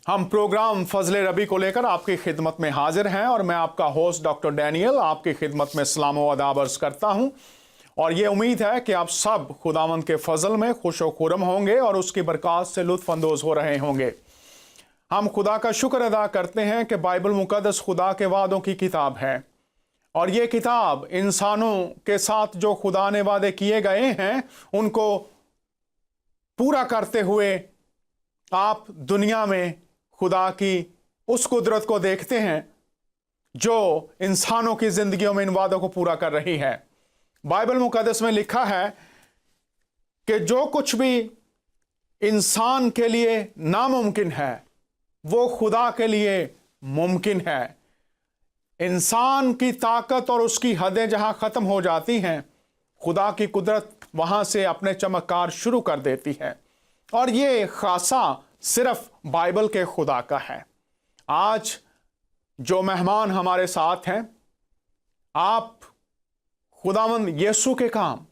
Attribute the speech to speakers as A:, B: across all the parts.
A: हम प्रोग्राम फजले रबी को लेकर आपकी खिदमत में हाजिर हैं और मैं आपका होस्ट डॉक्टर डैनियल आपकी खिदमत में सलाम व अदाब अर्ज करता हूं। और ये उम्मीद है कि आप सब खुदावंद के फजल में खुश व खुरम होंगे और उसकी बरकत से लुत्फ अंदोज हो रहे होंगे। हम खुदा का शुक्र अदा करते हैं कि बाइबल मुकद्दस खुदा के वादों की किताब है और ये किताब इंसानों के साथ जो खुदा ने वादे किए गए हैं उनको पूरा करते हुए आप दुनिया में खुदा की उस कुदरत को देखते हैं जो इंसानों की जिंदगियों में इन वादों को पूरा कर रही है। बाइबल मुकद्दस में लिखा है कि जो कुछ भी इंसान के लिए नामुमकिन है वो खुदा के लिए मुमकिन है। इंसान की ताकत और उसकी हदें जहां खत्म हो जाती हैं, खुदा की कुदरत वहां से अपने चमत्कार शुरू कर देती है और ये खासा सिर्फ बाइबल के खुदा का है। आज जो मेहमान हमारे साथ हैं, आप खुदावंद यीशु के काम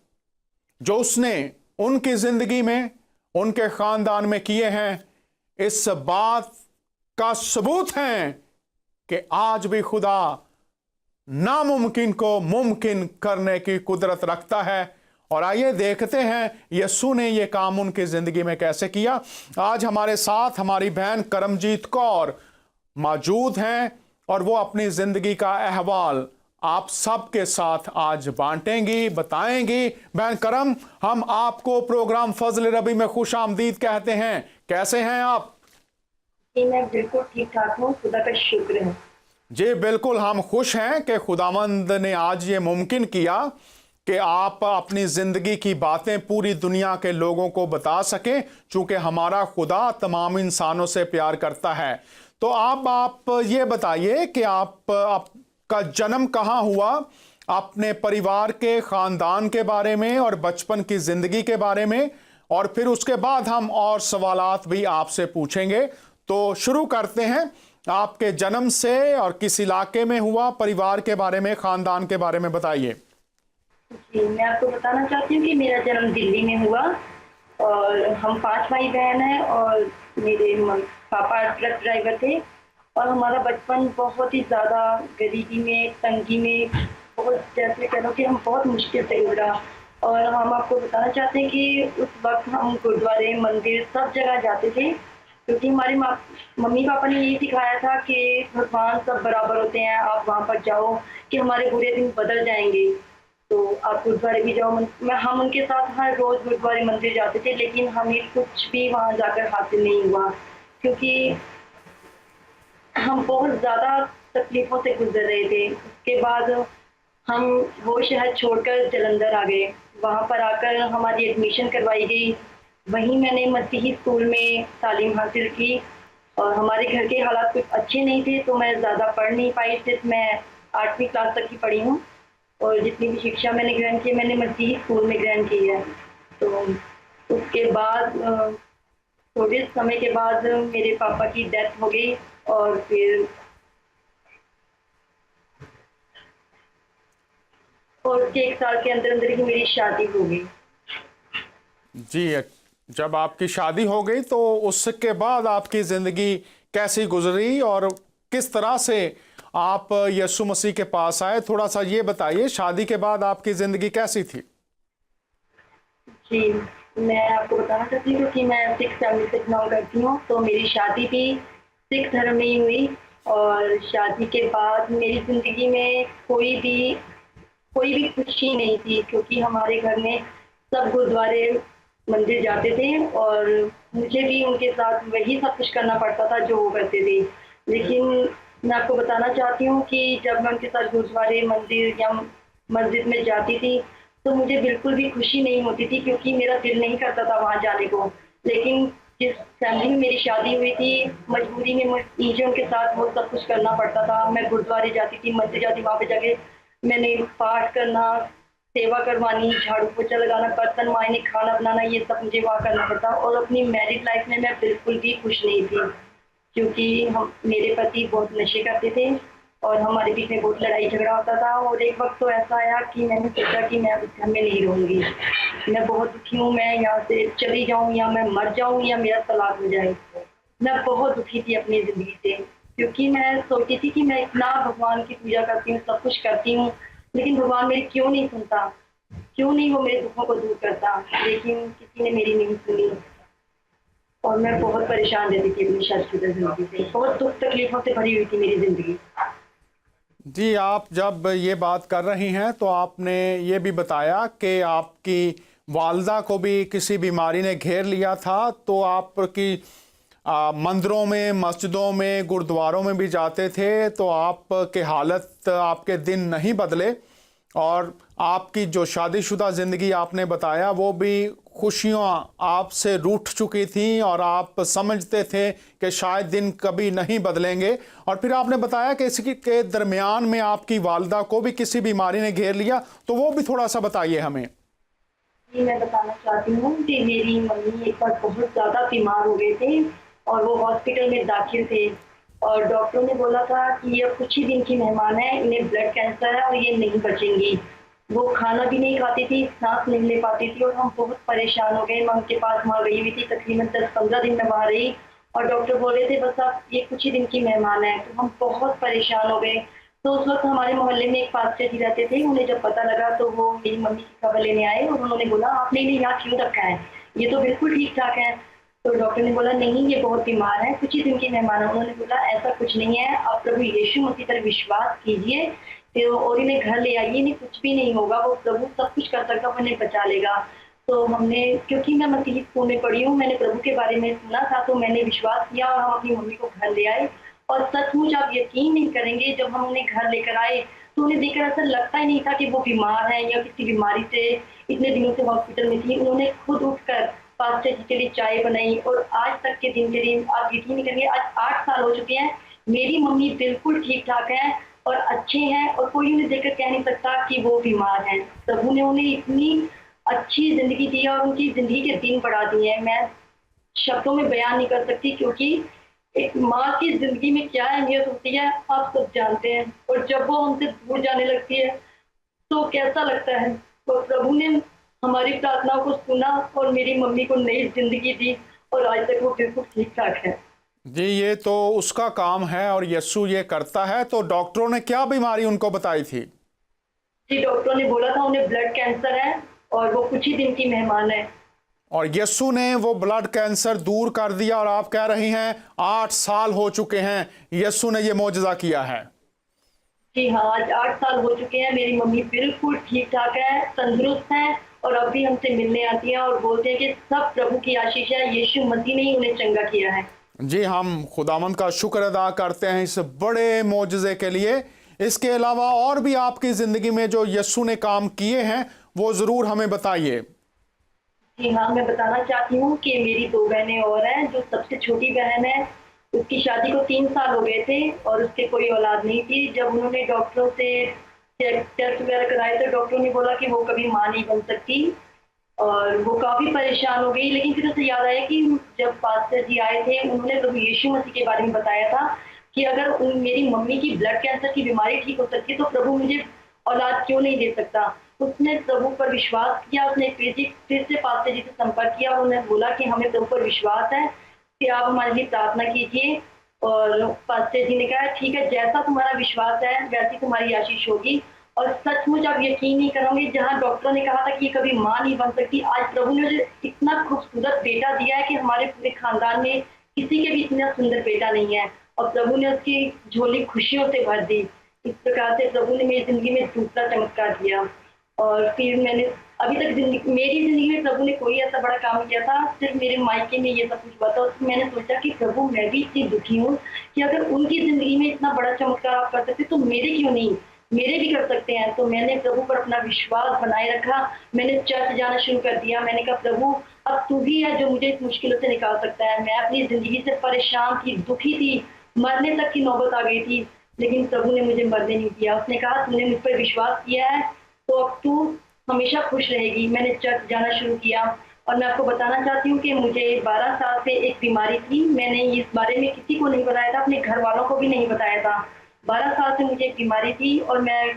A: जो उसने उनकी जिंदगी में उनके खानदान में किए हैं, इस बात का सबूत हैं कि आज भी खुदा नामुमकिन को मुमकिन करने की कुदरत रखता है। और आइए देखते हैं यीशु ने यह काम उनकी जिंदगी में कैसे किया। आज हमारे साथ हमारी बहन करमजीत कौर मौजूद हैं और वो अपनी जिंदगी का अहवाल आप सबके साथ आज बांटेंगी, बताएंगी। बहन करम, हम आपको प्रोग्राम फजल रबी में खुश आमदीद कहते हैं। कैसे हैं आप?
B: जी मैं बिल्कुल ठीक ठाक हूँ, खुदा का शुक्र है।
A: जी बिल्कुल, हम खुश हैं कि खुदावंद ने आज ये मुमकिन किया कि आप अपनी ज़िंदगी की बातें पूरी दुनिया के लोगों को बता सकें, चूँकि हमारा खुदा तमाम इंसानों से प्यार करता है। तो आप ये बताइए कि आपका जन्म कहाँ हुआ, अपने परिवार के ख़ानदान के बारे में और बचपन की ज़िंदगी के बारे में, और फिर उसके बाद हम और सवालात भी आपसे पूछेंगे। तो शुरू करते हैं आपके जन्म से और किस इलाके में हुआ, परिवार के बारे में, ख़ानदान के बारे में बताइए।
B: जी मैं आपको बताना चाहती हूँ कि मेरा जन्म दिल्ली में हुआ और हम 5 भाई बहन हैं और मेरे पापा ट्रक ड्राइवर थे और हमारा बचपन बहुत ही ज़्यादा गरीबी में, तंगी में, बहुत जैसे कह लो कि हम बहुत मुश्किल से गुजरा। और हम आपको बताना चाहते हैं कि उस वक्त हम गुरुद्वारे, मंदिर सब जगह जाते थे क्योंकि हमारे मम्मी पापा ने यही सिखाया था कि भगवान सब बराबर होते हैं, आप वहाँ पर जाओ कि हमारे बुरे दिन बदल जाएंगे। तो आप गुरुद्वारे भी जाओ। हम उनके साथ हर रोज़ गुरुद्वारे, मंदिर जाते थे, लेकिन हमें कुछ भी वहाँ जाकर हासिल नहीं हुआ क्योंकि हम बहुत ज़्यादा तकलीफ़ों से गुजर रहे थे। उसके बाद हम वो शहर छोड़कर जालंधर आ गए। वहाँ पर आकर हमारी एडमिशन करवाई गई। वहीं मैंने मसीही स्कूल में तालीम हासिल की और हमारे घर के हालात कुछ अच्छे नहीं थे तो मैं ज़्यादा पढ़ नहीं पाई। सिर्फ मैं 8वीं क्लास तक की पढ़ी हूँ और जितनी भी शिक्षा मैंने ग्रहण की मैंने मसीही स्कूल में ग्रहण की है। तो उसके बाद थोड़े समय के बाद मेरे पापा की डेथ हो गई और फिर 1 साल के अंदर अंदर ही मेरी शादी हो गई।
A: जी, जब आपकी शादी हो गई तो उसके बाद आपकी ज़िंदगी कैसी गुजरी और किस तरह से आप यीशु मसीह के पास आए, थोड़ा सा ये बताइए। शादी के बाद आपकी ज़िंदगी कैसी थी?
B: जी मैं आपको बताना चाहती हूँ क्योंकि मैं सिख फैमिली से बिलोंग करती हूँ, तो मेरी शादी भी सिख धर्म में ही हुई और शादी के बाद मेरी ज़िंदगी में कोई भी खुशी नहीं थी क्योंकि हमारे घर में सब गुरुद्वारे, मंदिर जाते थे और मुझे भी उनके साथ वही सब कुछ करना पड़ता था जो वो करते थे। लेकिन मैं आपको बताना चाहती हूँ कि जब मैं उनके साथ गुरुद्वारे, मंदिर या मस्जिद में जाती थी तो मुझे बिल्कुल भी खुशी नहीं होती थी क्योंकि मेरा दिल नहीं करता था वहाँ जाने को। लेकिन जिस फैमिली में मेरी शादी हुई थी, मजबूरी में मुझे उनके साथ वो सब कुछ करना पड़ता था। मैं गुरुद्वारे जाती थी, मंदिर जाती, वहाँ पे जाके मैंने पाठ करना, सेवा करवानी, झाड़ू पोछा लगाना, बर्तन मांजने, खाना बनाना, ये सब मुझे वहाँ करना पड़ता। और अपनी मैरिड लाइफ में मैं बिल्कुल भी खुश नहीं थी क्योंकि मेरे पति बहुत नशे करते थे और हमारे बीच में बहुत लड़ाई झगड़ा होता था। और एक वक्त तो ऐसा आया कि मैंने सोचा कि मैं इस घर में नहीं रहूँगी, मैं बहुत दुखी हूँ, मैं यहाँ से चली जाऊँ या मैं मर जाऊँ या मेरा तलाक हो जाए। मैं बहुत दुखी थी अपनी ज़िंदगी से, क्योंकि मैं सोचती थी कि मैं इतना भगवान की पूजा करती हूँ, सब कुछ करती हूँ, लेकिन भगवान मेरी क्यों नहीं सुनता? क्यों नहीं वो मेरे दुखों को दूर करता? लेकिन किसी ने मेरी नहीं सुनी और मैं बहुत परेशान रहती थी अपनी शादीशुदा ज़िंदगी से। बहुत दुःख तकलीफ़ों से भरी हुई थी मेरी ज़िंदगी।
A: जी, आप जब ये बात कर रही हैं तो आपने ये भी बताया कि आपकी वालदा को भी किसी बीमारी ने घेर लिया था, तो आपकी मंदिरों में, मस्जिदों में, गुरुद्वारों में भी जाते थे, तो आपके हालत, आपके दिन नहीं बदले और आपकी जो शादीशुदा ज़िंदगी आपने बताया वो भी खुशियाँ आपसे रूठ चुकी थी और आप समझते थे कि शायद दिन कभी नहीं बदलेंगे। और फिर आपने बताया कि इसी के दरमियान में आपकी वालदा को भी किसी बीमारी ने घेर लिया, तो वो भी थोड़ा सा बताइए हमें।
B: जी, मैं बताना चाहती हूँ कि मेरी मम्मी एक बार बहुत ज़्यादा बीमार हो गए थे और वो हॉस्पिटल में दाखिल थे और डॉक्टरों ने बोला था कि ये कुछ ही दिन की मेहमान है, इन्हें ब्लड कैंसर है और ये नहीं बचेंगी। वो खाना भी नहीं खाती थी, सांस नहीं ले पाती थी और हम बहुत परेशान हो गए। मैं उनके पास वहाँ गई हुई थी, तकरीबन 10-15 दिन मैं वहाँ रही और डॉक्टर बोल रहे थे बस आप ये कुछ ही दिन की मेहमान है, तो हम बहुत परेशान हो गए। तो उस वक्त हमारे मोहल्ले में एक पास्टर जी रहते थे, उन्हें जब पता लगा तो वो मेरी मम्मी की खबर लेने आए और उन्होंने बोला आपने इन्हें यहाँ क्यों रखा है, ये तो बिल्कुल ठीक ठाक है। तो डॉक्टर ने बोला नहीं ये बहुत बीमार है, कुछ ही दिन की मेहमान है। उन्होंने बोला ऐसा कुछ नहीं है, आप प्रभु यीशु मसीह पर विश्वास कीजिए तो और इन्हें घर ले आइए, इन्हें कुछ भी नहीं होगा, वो प्रभु सब कुछ कर सकता है, वो इन्हें बचा लेगा। तो हमने, क्योंकि मैं मसीह स्कूल में पढ़ी हूँ, मैंने प्रभु के बारे में सुना था, तो मैंने विश्वास किया और हम अपनी मम्मी को घर ले आए। और सचमुच आप यकीन नहीं करेंगे, जब हम उन्हें घर लेकर आए तो उन्हें देखकर ऐसा लगता ही नहीं था कि वो बीमार है या किसी बीमारी से इतने दिनों से हॉस्पिटल में थी। उन्होंने खुद उठकर पास्टर जी के लिए चाय बनाई और आज तक के दिन के दिन आप यकीन नहीं करेंगे, आज 8 साल हो चुके हैं, मेरी मम्मी बिल्कुल ठीक ठाक है और अच्छे हैं और कोई उन्हें देखकर कह नहीं सकता कि वो बीमार है। प्रभु ने उन्हें इतनी अच्छी जिंदगी दी है और उनकी जिंदगी के दिन बढ़ा दिए हैं, मैं शब्दों में बयान नहीं कर सकती, क्योंकि एक माँ की जिंदगी में क्या अहमियत होती है आप सब जानते हैं। और जब वो हमसे दूर जाने लगती है तो कैसा लगता है। तो प्रभु ने हमारी प्रार्थनाओं को सुना और मेरी मम्मी को नई जिंदगी दी और आज तक वो बिल्कुल ठीक ठाक है।
A: जी, ये तो उसका काम है और यीशु ये करता है। तो डॉक्टरों ने क्या बीमारी उनको बताई थी?
B: जी, डॉक्टरों ने बोला था उन्हें ब्लड कैंसर है और वो कुछ ही दिन की मेहमान है।
A: और यीशु ने वो ब्लड कैंसर दूर कर दिया और आप कह रही हैं 8 साल हो चुके हैं यीशु ने ये मौजज़ा किया है।
B: जी हाँ, आज 8 साल हो चुके हैं, मेरी मम्मी बिल्कुल ठीक ठाक है, तंदुरुस्त है और अब भी हमसे मिलने आती है और बोलते हैं कि सब प्रभु की आशीष है, यीशु मसीह ने ही उन्हें चंगा किया है।
A: जी, हम खुदावंद का शुक्र अदा करते हैं इस बड़े मौजज़े के लिए। इसके अलावा और भी आपकी ज़िंदगी में जो यीशु ने काम किए हैं वो ज़रूर हमें बताइए।
B: जी हाँ, मैं बताना चाहती हूँ कि मेरी 2 बहनें और हैं। जो सबसे छोटी बहन है उसकी शादी को 3 साल हो गए थे और उसके कोई औलाद नहीं थी। जब उन्होंने डॉक्टरों से टेस्ट वगैरह कराए तो डॉक्टरों ने बोला कि वो कभी माँ नहीं बन सकती और वो काफ़ी परेशान हो गई। लेकिन फिर उसे याद आया कि जब पास्टर जी आए थे उन्होंने प्रभु यीशु मसीह के बारे में बताया था कि अगर मेरी मम्मी की ब्लड कैंसर की बीमारी ठीक हो सकती है तो प्रभु मुझे औलाद क्यों नहीं दे सकता। उसने प्रभु पर विश्वास किया, उसने फिर से पास्टर जी से संपर्क किया और उन्हें बोला कि हमें प्रभु पर विश्वास है कि आप हमारे लिए प्रार्थना कीजिए। और पास्टर जी ने कहा ठीक है, जैसा तुम्हारा विश्वास है वैसी तुम्हारी आशीष होगी। और सचमुच आप यकीन नहीं करोगे, जहाँ डॉक्टरों ने कहा था कि ये कभी माँ नहीं बन सकती, आज प्रभु ने मुझे इतना खूबसूरत बेटा दिया है कि हमारे पूरे खानदान में किसी के भी इतना सुंदर बेटा नहीं है और प्रभु ने उसकी झोली खुशियों से भर दी। इस प्रकार से प्रभु ने मेरी जिंदगी में दूसरा चमत्कार किया। और फिर मैंने अभी तक मेरी जिंदगी में प्रभु ने कोई ऐसा बड़ा काम किया था, सिर्फ मेरे मायके में ये सब कुछ हुआ था। उसमें मैंने सोचा कि प्रभु मैं भी इतनी दुखी हूँ कि अगर उनकी जिंदगी में इतना बड़ा चमत्कार आप कर सकते तो मेरे क्यों नहीं, मेरे भी कर सकते हैं। तो मैंने प्रभु पर अपना विश्वास बनाए रखा, मैंने चर्च जाना शुरू कर दिया। मैंने कहा प्रभु अब तू ही है जो मुझे इस मुश्किलों से निकाल सकता है। मैं अपनी जिंदगी से परेशान थी, दुखी थी, मरने तक की नौबत आ गई थी, लेकिन प्रभु ने मुझे मरने नहीं दिया। उसने कहा तूने मुझ पर विश्वास किया है तो अब तू हमेशा खुश रहेगी। मैंने चर्च जाना शुरू किया और मैं आपको बताना चाहती हूँ कि मुझे 12 साल से एक बीमारी थी। मैंने इस बारे में किसी को नहीं बताया था, अपने घर वालों को भी नहीं बताया था। 12 साल से मुझे एक बीमारी थी और मैं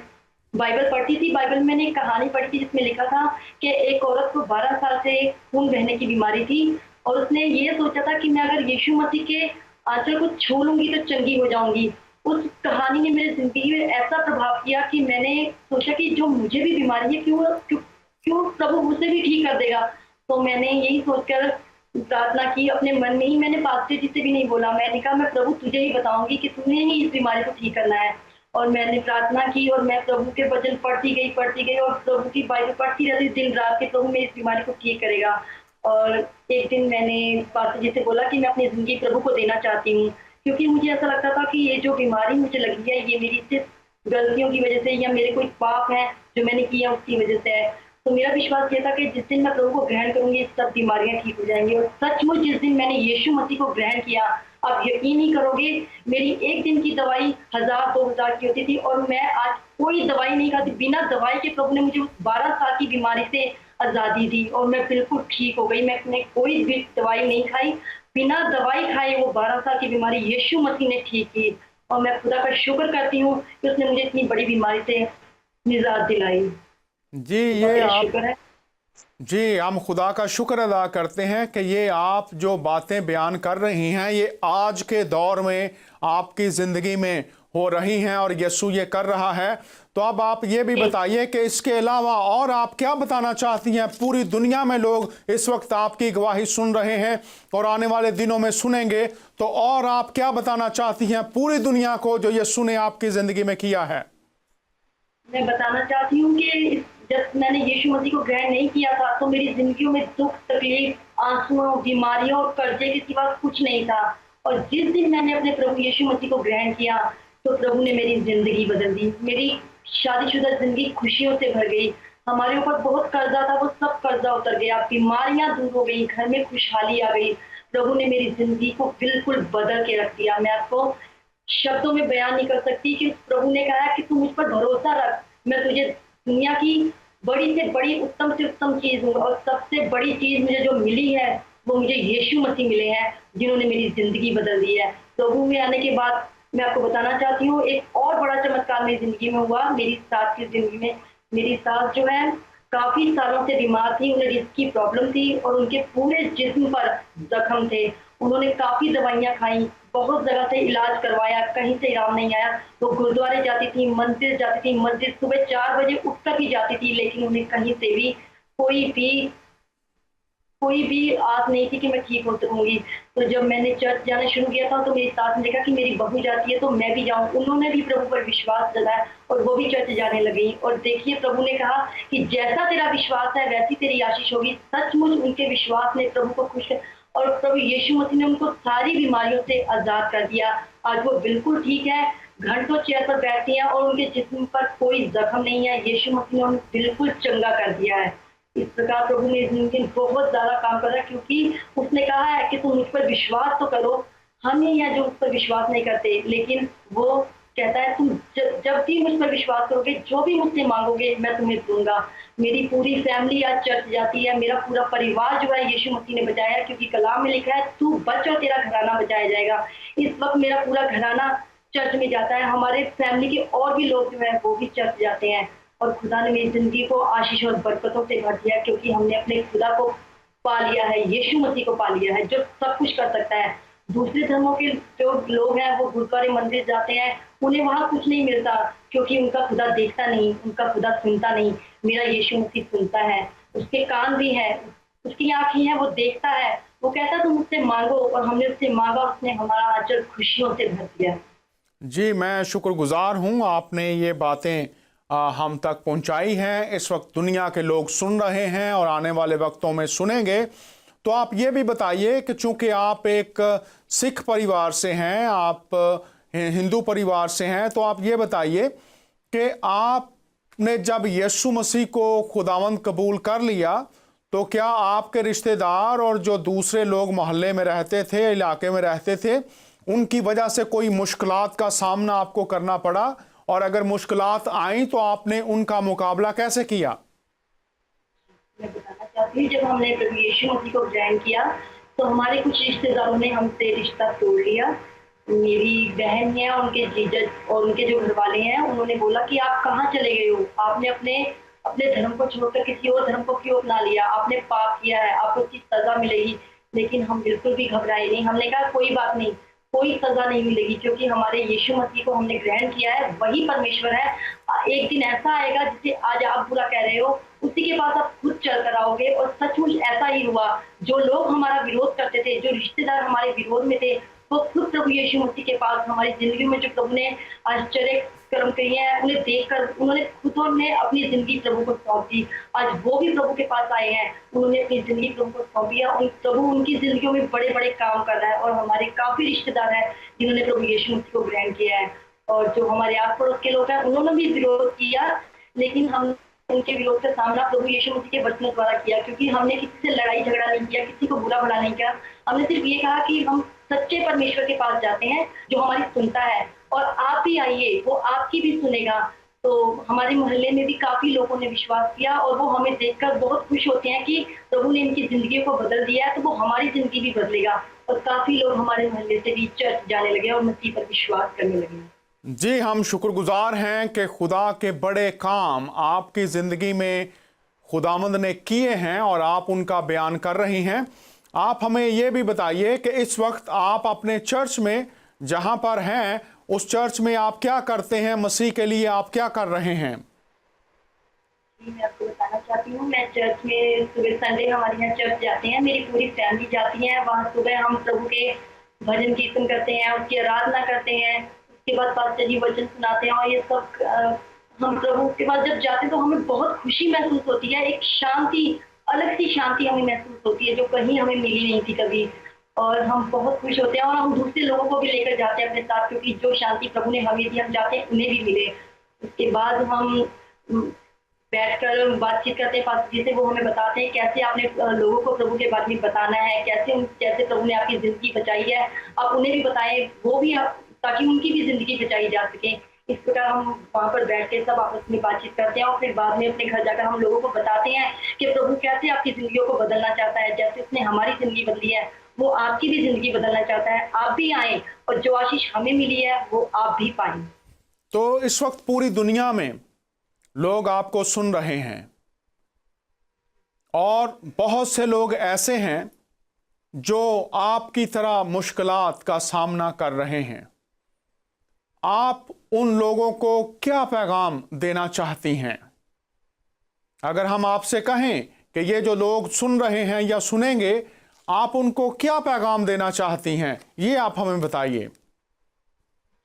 B: बाइबल पढ़ती थी। बाइबल में मैंने एक कहानी पढ़ी थी जिसमें लिखा था कि एक औरत को 12 साल से खून बहने की बीमारी थी और उसने ये सोचा था कि मैं अगर यीशु मसीह के आंचल को छू लूंगी तो चंगी हो जाऊंगी। उस कहानी ने मेरी जिंदगी में ऐसा प्रभाव किया कि मैंने सोचा कि जो मुझे भी बीमारी है क्यों क्यों क्यों प्रभु उसे भी ठीक कर देगा। तो मैंने यही सोचकर प्रार्थना की अपने मन में ही। मैंने पास्टर जी से भी नहीं बोला, मैंने कहा मैं प्रभु तुझे ही बताऊंगी कि तूने ही इस बीमारी को ठीक करना है। और मैंने प्रार्थना की और मैं प्रभु के वचन पढ़ती गई और प्रभु की बाइबल पढ़ती रहती दिन रात कि प्रभु मेरी इस बीमारी को ठीक करेगा। और एक दिन मैंने पास्टर जी से बोला कि मैं अपनी जिंदगी प्रभु को देना चाहती हूँ, क्योंकि मुझे ऐसा लगता था कि ये जो बीमारी मुझे लगी है ये मेरी सिर्फ गलतियों की वजह से या मेरे कोई पाप है जो मैंने किया उसकी वजह से है। तो मेरा विश्वास ये था कि जिस दिन मैं प्रभु को ग्रहण करूंगी सब बीमारियां ठीक हो जाएंगी। और सचमुच जिस दिन मैंने यीशु मसीह को ग्रहण किया, आप यकीन नहीं करोगे, मेरी एक दिन की दवाई 1000-2000 की होती थी और मैं आज कोई दवाई नहीं खाती। बिना दवाई के प्रभु ने मुझे उस 12 साल की बीमारी से आजादी दी और मैं बिल्कुल ठीक हो गई। मैंने कोई भी दवाई नहीं खाई, बिना दवाई खाए वो 12 साल की बीमारी यीशु मसीह ने ठीक की। और मैं खुदा का शुक्र करती हूँ कि उसने मुझे इतनी बड़ी बीमारी से निजात दिलाई।
A: जी ये आप
B: शुक्र है।
A: जी हम खुदा का शुक्र अदा करते हैं कि ये आप जो बातें बयान कर रही हैं ये आज के दौर में आपकी ज़िंदगी में हो रही हैं और यीशु ये कर रहा है। तो अब आप ये भी बताइए कि इसके अलावा और आप क्या बताना चाहती हैं। पूरी दुनिया में लोग इस वक्त आपकी गवाही सुन रहे हैं और आने वाले दिनों में सुनेंगे, तो और आप क्या बताना चाहती हैं पूरी दुनिया को जो यीशु ने आपकी ज़िंदगी में किया है।
B: मैं बताना चाहती हूँ कि जब मैंने यीशु मसीह को ग्रहण नहीं किया था तो मेरी जिंदगी में दुख, तकलीफ, आंसुओं, बीमारियों और कर्जे के सिवा कुछ नहीं था। और जिस दिन मैंने अपने प्रभु यीशु मसीह को ग्रहण किया तो प्रभु ने मेरी जिंदगी बदल दी। मेरी शादीशुदा जिंदगी खुशियों से भर गई। हमारे ऊपर बहुत कर्जा था, वो सब कर्जा उतर गया, बीमारियां दूर हो गई, घर में खुशहाली आ गई। प्रभु ने मेरी जिंदगी को बिल्कुल बदल के रख दिया। मैं आपको शब्दों में बयान नहीं कर सकती कि प्रभु ने कहा कि तू मुझ पर भरोसा रख, मैं तुझे दुनिया की बड़ी से बड़ी, उत्तम से उत्तम चीज हूँ। और सबसे बड़ी चीज मुझे जो मिली है वो मुझे यीशु मसीह मिले हैं जिन्होंने मेरी जिंदगी बदल दी है। प्रभु में आने के बाद मैं आपको बताना चाहती हूँ एक और बड़ा चमत्कार मेरी जिंदगी में हुआ। मेरी सास की जिंदगी में, मेरी सास जो है काफी सालों से बीमार थी, उन्हें रिस्क की प्रॉब्लम थी और उनके पूरे जिस्म पर जख्म थे। उन्होंने काफी दवाइयां खाई, बहुत जगह से इलाज करवाया, कहीं से आराम नहीं आया। वो गुरुद्वारे जाती थी, मंदिर जाती थी, मस्जिद सुबह 4 बजे उठकर भी जाती थी, लेकिन उन्हें कहीं से भी कोई भी आस नहीं थी कि मैं ठीक हो सकूंगी। तो जब मैंने चर्च जाना शुरू किया था तो मेरी सास ने देखा कि मेरी बहू जाती है तो मैं भी जाऊं। उन्होंने भी प्रभु पर विश्वास जताया और वो भी चर्च जाने लगी। और देखिए प्रभु ने कहा कि जैसा तेरा विश्वास है वैसी तेरी आशीष होगी। सचमुच उनके विश्वास ने प्रभु को खुश और प्रभु यीशु मसीह ने उनको सारी बीमारियों से आजाद कर दिया। आज वो बिल्कुल ठीक है, घंटों चेयर पर बैठती हैं और उनके जिस्म पर कोई जख्म नहीं है। यीशु मसीह ने उन्हें बिल्कुल चंगा कर दिया है। इस प्रकार प्रभु ने जिंदगी में बहुत ज्यादा काम करा, क्योंकि उसने कहा है कि तुम मुझ पर विश्वास तो करो। हम ही हैं जो उस पर विश्वास नहीं करते, लेकिन वो कहता है तुम जब भी मुझ पर विश्वास करोगे, जो भी मुझसे मांगोगे मैं तुम्हें दूंगा। मेरी पूरी फैमिली आज चर्च जाती है, मेरा पूरा परिवार जो है यीशु मसीह ने बचाया है, क्योंकि कलाम में लिखा है तू बच और तेरा घराना बचाया जाएगा। इस वक्त मेरा पूरा घराना चर्च में जाता है। हमारे फैमिली के और भी लोग जो है वो भी चर्च जाते हैं और खुदा ने मेरी जिंदगी को आशीष और बरकतों से भर दिया, क्योंकि हमने अपने खुदा को पा लिया है, यीशु मसीह को पा लिया है जो सब कुछ कर सकता है। दूसरे धर्मों के जो लोग हैं वो गुरुद्वारे मंदिर जाते हैं, उन्हें वहां कुछ नहीं मिलता, क्योंकि उनका खुदा देखता नहीं, उनका खुदा सुनता नहीं। मेरा यीशु मसीह सुनता है, उसके कान भी है, उसकी आंखें हैं, वो देखता है। वो कहता तुम मुझसे मांगो, और हमने उससे मांगा, उसने हमारा आंचल खुशियों से भर दिया।
A: जी मैं शुक्रगुजार हूँ, आपने ये बातें हम तक पहुंचाई हैं। इस वक्त दुनिया के लोग सुन रहे हैं और आने वाले वक्तों में सुनेंगे। तो आप ये भी बताइए कि चूंकि आप एक सिख परिवार से हैं, आप हिंदू परिवार से हैं, तो आप ये बताइए कि आपने जब यीशु मसीह को खुदावंद कबूल कर लिया तो क्या आपके रिश्तेदार और जो दूसरे लोग मोहल्ले में रहते थे, इलाके में रहते थे, उनकी वजह से कोई मुश्किलात का सामना आपको करना पड़ा? और अगर मुश्किलात आई तो आपने उनका मुकाबला कैसे किया?
B: मैं बताना चाहती हूँ, जब हमने प्रभु यीशु मसीह को ग्रहण किया तो हमारे कुछ रिश्तेदारों ने हमसे रिश्ता तोड़ लिया। मेरी बहन है, उनके जीजा और उनके जो घर वाले हैं, उन्होंने बोला कि आप कहाँ चले गए हो, आपने अपने धर्म को छोड़कर किसी और धर्म को क्यों अपना लिया, आपने पाप किया है, आपको इसकी सजा मिलेगी। लेकिन हम बिल्कुल भी घबराए नहीं। हमने कहा कोई बात नहीं, कोई सजा नहीं मिलेगी, क्योंकि हमारे यीशु मसीह को हमने ग्रहण किया है, वही परमेश्वर है। एक दिन ऐसा आएगा जिसे आज आप बुरा कह रहे हो, उसी के पास आप खुद चल कर आओगे। और सचमुच ऐसा ही हुआ। जो लोग हमारा विरोध करते थे, जो रिश्तेदार हमारे विरोध में थे, वो खुद प्रभु यीशु मसीह के पास, हमारी जिंदगी में जो प्रभु ने आश्चर्य कर्म किए हैं, उन्हें देखकर उन्होंने खुद ने अपनी जिंदगी प्रभु को सौंप दी। आज वो भी प्रभु के पास आए हैं, उन्होंने अपनी जिंदगी प्रभु को सौंप दिया। प्रभु उनकी जिंदगियों में बड़े बड़े काम कर रहा है। और हमारे काफी रिश्तेदार हैं जिन्होंने प्रभु यीशु मसीह को ग्रहण किया है। और जो हमारे आस पड़ोस के लोग हैं, उन्होंने भी विरोध किया, लेकिन हम उनके विरोध का सामना प्रभु यीशु मसीह के वचनों द्वारा किया, क्योंकि हमने किसी से लड़ाई झगड़ा नहीं किया, किसी को बुरा भला नहीं किया। हमने सिर्फ ये कहा कि हम सच्चे परमेश्वर के पास जाते हैं जो हमारी सुनता है, और आप भी आइए, वो आपकी भी सुनेगा। तो हमारे मोहल्ले में भी काफी लोगों ने विश्वास किया, और वो हमें देखकर बहुत खुश होते हैं कि प्रभु ने इनकी जिंदगी को बदल दिया है, तो वो हमारी जिंदगी भी बदलेगा। और काफी लोग हमारे मोहल्ले से भी चर्च जाने लगे और मसीह पर विश्वास करने लगे।
A: जी, हम शुक्रगुजार हैं कि खुदा के बड़े काम आपकी ज़िंदगी में खुदावंद ने किए हैं और आप उनका बयान कर रही हैं। आप हमें ये भी बताइए कि इस वक्त आप अपने चर्च में जहां पर हैं, उस चर्च में आप क्या करते हैं, मसीह के लिए आप क्या कर रहे हैं?
B: मैं आपको बताना चाहती हूँ, मैं चर्च में सुबह संडे हमारे यहाँ चर्च जाते हैं, मेरी पूरी फैमिली जाती है। वहाँ सुबह हम प्रभु के भजन कीर्तन करते हैं, उसकी आराधना करते हैं। उसके बाद पास्टर जी वचन सुनाते हैं, और ये सब हम प्रभु के पास जब जाते हैं तो हमें बहुत खुशी महसूस होती है। एक शांति, अलग सी शांति हमें महसूस होती है, जो कहीं हमें मिली नहीं थी कभी। और हम बहुत खुश होते हैं, और हम दूसरे लोगों को भी लेकर जाते हैं अपने साथ, क्योंकि जो शांति प्रभु ने हमें दी, हम चाहते हैं उन्हें भी मिले। उसके बाद हम बैठकर बातचीत करते हैं पास्टर जी से। वो हमें बताते हैं कैसे आपने लोगों को प्रभु के बारे में बताना है, कैसे प्रभु ने आपकी जिंदगी बचाई है, आप उन्हें भी बताएं, वो भी आप, ताकि उनकी भी जिंदगी बचाई जा सके। इस प्रकार हम वहाँ पर बैठ के सब आपस में बातचीत करते हैं, और फिर बाद में अपने घर जाकर हम लोगों को बताते हैं कि प्रभु कैसे आपकी जिंदगियों को बदलना चाहता है। जैसे उसने हमारी जिंदगी बदली है, वो आपकी भी जिंदगी बदलना चाहता है। आप भी आए, और जो आशीष हमें मिली है वो आप भी पाएं।
A: तो इस वक्त पूरी दुनिया में लोग आपको सुन रहे हैं, और बहुत से लोग ऐसे हैं जो आपकी तरह मुश्किलात का सामना कर रहे हैं। आप उन लोगों को क्या पैगाम देना चाहती हैं? अगर हम आपसे कहें कि ये जो लोग सुन रहे हैं या सुनेंगे, आप उनको क्या पैगाम देना चाहती हैं, ये आप हमें बताइए।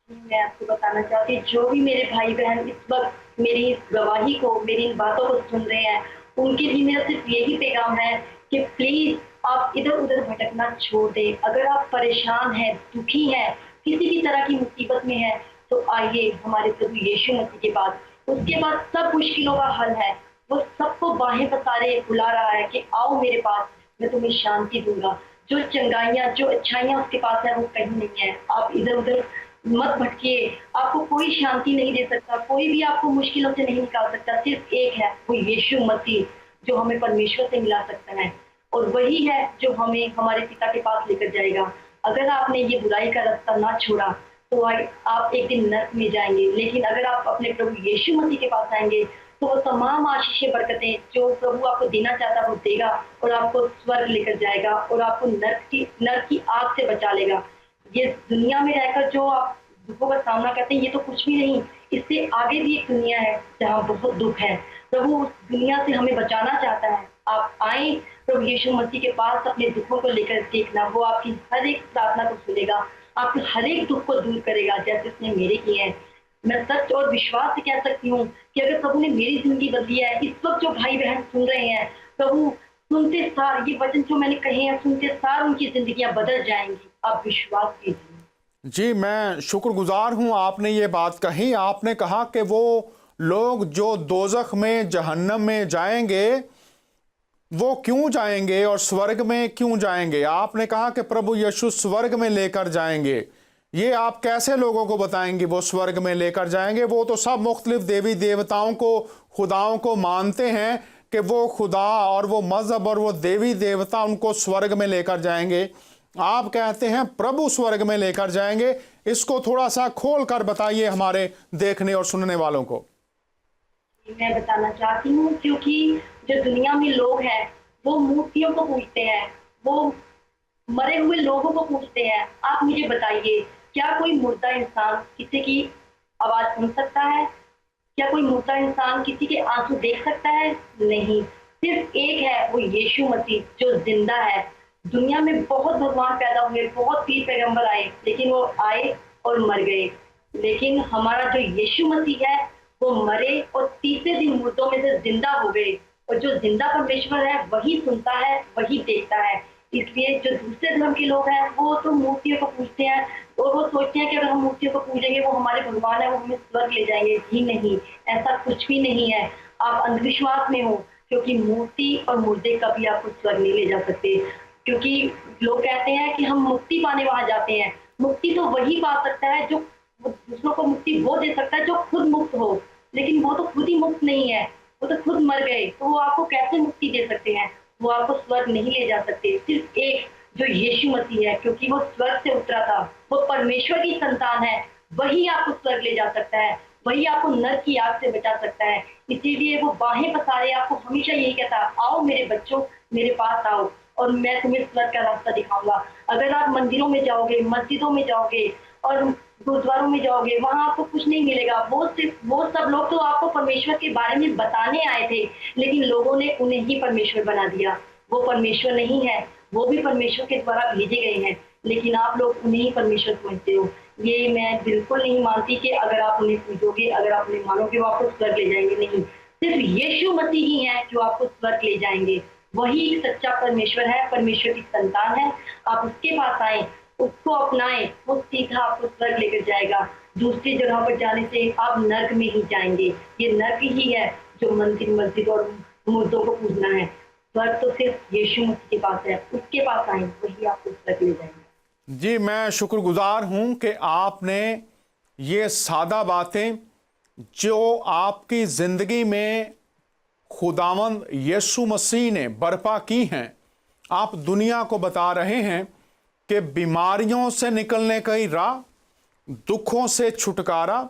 B: मैं आपको बताना चाहती हूँ, जो भी मेरे भाई बहन इस वक्त मेरी इस गवाही को, मेरी इन बातों को सुन रहे हैं, उनके लिए मेरा सिर्फ यही पैगाम है कि प्लीज आप इधर उधर भटकना छोड़ दें। अगर आप परेशान हैं, दुखी हैं, किसी भी तरह की मुसीबत में है, तो आइए हमारे प्रभु यीशु मसीह के पास। उसके पास सब मुश्किलों का हल है। वो सबको बाहें पसारे बुला रहा है कि आओ मेरे पास, मैं तुम्हें शांति दूंगा। जो चंगाइयाँ, जो अच्छाइयाँ उसके पास है, वो कहीं नहीं है। आप इधर उधर मत भटकिए, आपको कोई शांति नहीं दे सकता, कोई भी आपको मुश्किलों से नहीं निकाल सकता। सिर्फ एक है, वो यीशु मसीह, जो हमें परमेश्वर से मिला सकता है, और वही है जो हमें हमारे पिता के पास लेकर जाएगा। अगर आपने ये बुराई का रास्ता ना छोड़ा, तो आप एक दिन नरक में जाएंगे। लेकिन अगर आप अपने प्रभु यीशु मसीह के पास आएंगे, तो वो तमाम आशीषें, बरकतें जो प्रभु आपको देना चाहता है वो देगा, और आपको स्वर्ग लेकर जाएगा, और आपको नरक की आग से बचा लेगा। ये दुनिया में रहकर जो आप दुखों का सामना करते हैं, ये तो कुछ भी नहीं। इससे आगे भी एक दुनिया है जहाँ बहुत दुख है। प्रभु उस दुनिया से हमें बचाना चाहता है। आप आए प्रभु यीशु मसीह के पास, अपने दुखों को लेकर देखना, वो आपकी हर एक प्रार्थना को सुनेगा, आपके हर एक दुख को दूर करेगा, जैसे उसने मेरे किए हैं। मैं सच और विश्वास से कह सकती हूँ कि अगर प्रभु ने मेरी जिंदगी बदली है, इस वक्त जो भाई बहन सुन रहे हैं, प्रभु सुनते सार ये वचन जो मैंने कहे हैं, सुनते सार उनकी जिंदगियां बदल जाएंगी। आप विश्वास कीजिए।
A: जी, मैं शुक्रगुजार हूं आपने ये बात कही। आपने कहा कि वो लोग जो दोजख में, जहन्नम में जाएंगे, वो क्यों जाएंगे और स्वर्ग में क्यों जाएंगे? आपने कहा कि प्रभु यीशु स्वर्ग में लेकर जाएंगे। ये आप कैसे लोगों को बताएंगे वो स्वर्ग में लेकर जाएंगे? वो तो सब मुख्तलिफ देवी देवताओं को, खुदाओं को मानते हैं कि वो खुदा और वो मजहब और वो देवी देवता उनको स्वर्ग में लेकर जाएंगे। आप कहते हैं प्रभु स्वर्ग में लेकर जाएंगे। इसको थोड़ा सा खोल कर बताइए हमारे देखने और सुनने वालों को।
B: मैं बताना चाहती हूँ, क्योंकि जो दुनिया में लोग हैं वो मूर्तियों को पूजते हैं, वो मरे हुए लोगों को पूछते हैं। आप मुझे बताइए, क्या कोई मुर्दा इंसान किसी की आवाज सुन सकता है? क्या कोई मुर्दा इंसान किसी के आंसू देख सकता है? नहीं। सिर्फ एक है, वो यीशु मसीह जो जिंदा है। दुनिया में बहुत भगवान पैदा हुए, बहुत पीर पैगंबर आए, लेकिन वो आए और मर गए। लेकिन हमारा जो यीशु मसीह है वो मरे और तीसरे दिन मुर्दों में से जिंदा हो गए। और जो जिंदा परमेश्वर है वही सुनता है, वही देखता है। इसलिए जो दूसरे धर्म के लोग हैं वो तो मूर्तियों को पूजते हैं और वो सोचते हैं कि अगर हम मूर्तियों को पूजेंगे वो हमारे भगवान है, वो हमें स्वर्ग ले जाएंगे। जी नहीं, ऐसा कुछ भी नहीं है। आप अंधविश्वास में हो, क्योंकि मूर्ति और मुर्दे कभी आपको स्वर्ग नहीं ले जा सकते। क्योंकि लोग कहते हैं कि हम मुक्ति पाने वहां जाते हैं। मुक्ति तो वही पा सकता है जो दूसरों को मुक्ति वो दे सकता है जो खुद मुक्त हो, लेकिन वो तो खुद ही मुक्त नहीं है, वो तो खुद मर गए, तो वो आपको कैसे मुक्ति दे सकते हैं? वो आपको स्वर्ग नहीं ले जा सकते। सिर्फ एक जो यीशु मसीह है, क्योंकि वो स्वर्ग से उतरा था, वो परमेश्वर की संतान है, वही आपको स्वर्ग ले जा सकता है, वही आपको नरक की आग से बचा सकता है। इसीलिए वो बाहें पसारे आपको हमेशा यही कहता है, आओ मेरे बच्चों, मेरे पास आओ और मैं तुम्हें स्वर्ग का रास्ता दिखाऊंगा। अगर आप मंदिरों में जाओगे, मस्जिदों में जाओगे और गुरुद्वारों में जाओगे, वहां आपको कुछ नहीं मिलेगा। वो सब लोग तो आपको परमेश्वर के बारे में बताने आए थे, लेकिन लोगों ने उन्हें ही परमेश्वर बना दिया। वो परमेश्वर नहीं है, वो भी परमेश्वर के द्वारा भेजे गए हैं, लेकिन आप लोग उन्हें ही परमेश्वर समझते हो। ये मैं बिल्कुल नहीं मानती कि अगर आप उन्हें पूजोगे, अगर आप उन्हें मानोगे वो आपको स्वर्ग ले जाएंगे। नहीं, सिर्फ यीशु मसीह ही है जो आपको स्वर्ग ले जाएंगे। वही एक सच्चा परमेश्वर है, परमेश्वर की संतान है। आप उसके पास आए, उसको अपनाएं, वो सीधा आपको स्वर्ग लेकर जाएगा। दूसरी जगह पर जाने से आप नर्क में ही जाएंगे। ये नर्क ही है जो मंदिर, मस्जिद और मुर्दों को पूजना है। स्वर्ग तो सिर्फ यीशु मसीह के पास है, उसके पास आए, वही आपको स्वर्ग ले जाएंगे।
A: जी, मैं शुक्रगुजार हूं कि आपने ये सादा बातें जो आपकी जिंदगी में खुदावंद यीशु मसीह ने बर्पा की हैं, आप दुनिया को बता रहे हैं कि बीमारियों से निकलने का ही राह, दुखों से छुटकारा,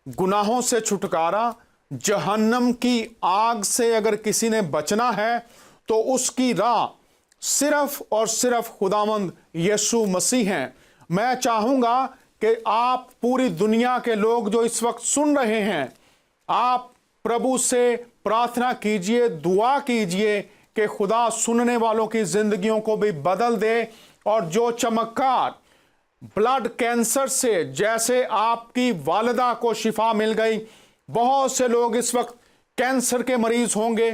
A: गुनाहों से छुटकारा, जहन्नम की आग से अगर किसी ने बचना है तो उसकी राह सिर्फ और सिर्फ खुदावंद यीशु मसीह हैं। मैं चाहूँगा कि आप पूरी दुनिया के लोग जो इस वक्त सुन रहे हैं, आप प्रभु से प्रार्थना कीजिए, दुआ कीजिए कि खुदा सुनने वालों की जिंदगियों को भी बदल दे। और जो चमत्कार ब्लड कैंसर से, जैसे आपकी वालिदा को शिफा मिल गई, बहुत से लोग इस वक्त कैंसर के मरीज होंगे,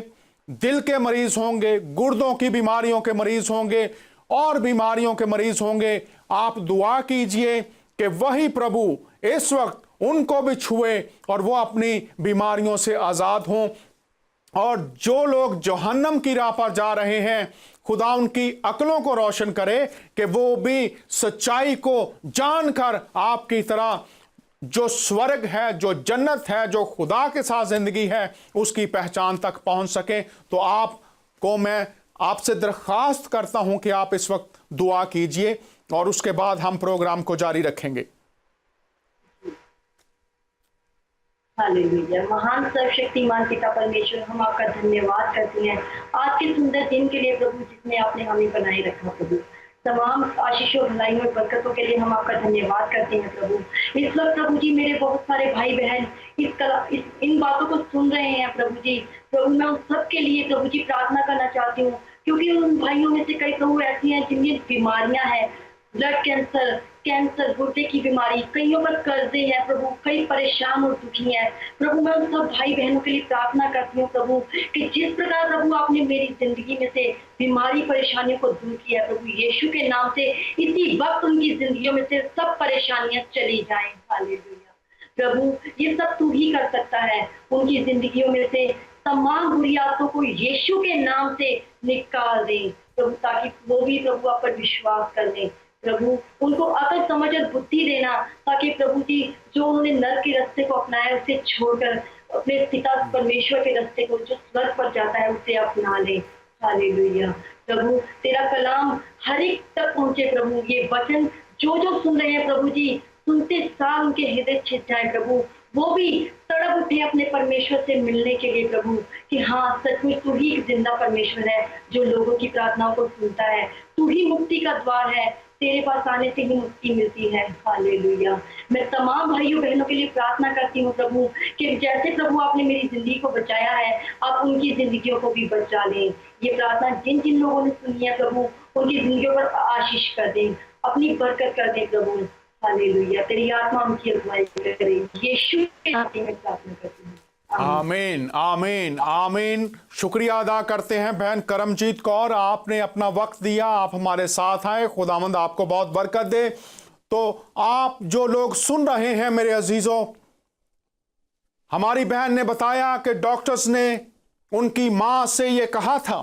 A: दिल के मरीज होंगे, गुर्दों की बीमारियों के मरीज होंगे और बीमारियों के मरीज होंगे। आप दुआ कीजिए कि वही प्रभु इस वक्त उनको भी छुए और वो अपनी बीमारियों से आजाद हों। और जो लोग जहन्नम की राह पर जा रहे हैं, खुदा उनकी अक्लों को रोशन करे कि वो भी सच्चाई को जानकर आपकी तरह जो स्वर्ग है, जो जन्नत है, जो खुदा के साथ जिंदगी है, उसकी पहचान तक पहुंच सके। तो आपको मैं आपसे दरख्वास्त करता हूं कि आप इस वक्त दुआ कीजिए और उसके बाद हम प्रोग्राम को जारी रखेंगे।
B: हालेलुया। महान सर्वशक्तिमान पिता परमेश्वर, हम आपका धन्यवाद करते हैं आज के सुंदर दिन के लिए प्रभु, जिसमें आपने हमें बनाए रखा प्रभु। तमाम आशीषों, भलाई और बरकतों के लिए हम आपका धन्यवाद करते हैं प्रभु। इस वक्त प्रभु जी मेरे बहुत सारे भाई बहन इन बातों को सुन रहे हैं प्रभु जी। प्रभु मैं उन सब के लिए प्रभु जी प्रार्थना करना चाहती हूँ, क्योंकि उन भाइयों में से कई प्रभु ऐसी हैं जिनमें बीमारियां हैं, ब्लड कैंसर, गुर्दे की बीमारी, कईयों पर कर्जे हैं प्रभु, कई परेशान और दुखी हैं प्रभु। मैं उन सब भाई बहनों के लिए प्रार्थना करती हूँ प्रभु कि जिस प्रकार प्रभु आपने मेरी जिंदगी में से बीमारी परेशानियों को दूर किया प्रभु, यीशु के नाम से इसी वक्त उनकी जिंदगियों में से सब परेशानियां चली जाएं। हालेलुया प्रभु, ये सब तू ही कर सकता है। उनकी जिंदगियों में से तमाम बुरी आदतों को यीशु के नाम से निकाल दे प्रभु, ताकि वो भी प्रभु आप पर विश्वास कर ले प्रभु। उनको अकल, समझ और बुद्धि देना, ताकि प्रभु जी जो उन्होंने नरक के रास्ते को अपनाया उसे छोड़कर अपने पिता परमेश्वर के रास्ते को जो स्वर्ग पर जाता है उसे अपना ले। हालेलुया प्रभु, तेरा कलाम हर एक तक पहुंचे प्रभु। ये वचन जो सुन रहे हैं प्रभु जी, सुनते सार उनके हृदय छिद जाए प्रभु, वो भी तड़प उठे अपने परमेश्वर से मिलने के लिए प्रभु, कि हाँ सचमुच तू ही एक जिंदा परमेश्वर है जो लोगों की प्रार्थनाओं को सुनता है, तू ही मुक्ति का द्वार है, तेरे पास आने से ही मुक्ति मिलती है। हालेलुया। मैं तमाम भाइयों बहनों के लिए प्रार्थना करती हूँ प्रभु, कि जैसे प्रभु आपने मेरी जिंदगी को बचाया है, आप उनकी जिंदगियों को भी बचा लें। ये प्रार्थना जिन जिन लोगों ने सुनी है प्रभु, उनकी जिंदगियों पर आशीष कर दें, अपनी बरकत कर दें प्रभु। हालेलुया। तेरी आत्मा उनकी अगुवाई करे, यीशु के नाम में प्रार्थना करती हूँ।
A: आमीन आमीन आमीन। शुक्रिया अदा करते हैं बहन करमजीत कौर, आपने अपना वक्त दिया, आप हमारे साथ आए। खुदावंद आपको बहुत बरकत दे। तो आप जो लोग सुन रहे हैं मेरे अजीजों, हमारी बहन ने बताया कि डॉक्टर्स ने उनकी मां से यह कहा था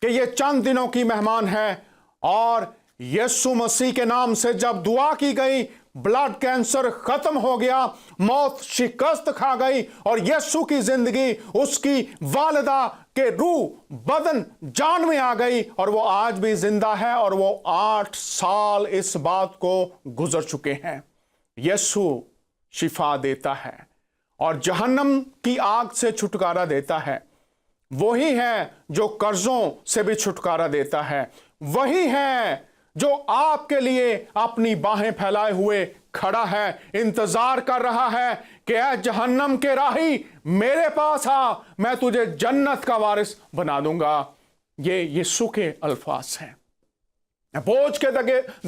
A: कि यह चंद दिनों की मेहमान है, और यीशु मसीह के नाम से जब दुआ की गई, ब्लड कैंसर खत्म हो गया, मौत शिकस्त खा गई, और यीशु की जिंदगी उसकी वालिदा के रूह बदन जान में आ गई, और वो आज भी जिंदा है, और वो 8 साल इस बात को गुजर चुके हैं। यीशु शिफा देता है और जहन्नम की आग से छुटकारा देता है। वही है जो कर्जों से भी छुटकारा देता है। वही है जो आपके लिए अपनी बाहें फैलाए हुए खड़ा है, इंतजार कर रहा है कि ऐ जहन्नम के राही मेरे पास आ, मैं तुझे जन्नत का वारिस बना दूंगा। ये यीशु के अल्फाज हैं। बोझ के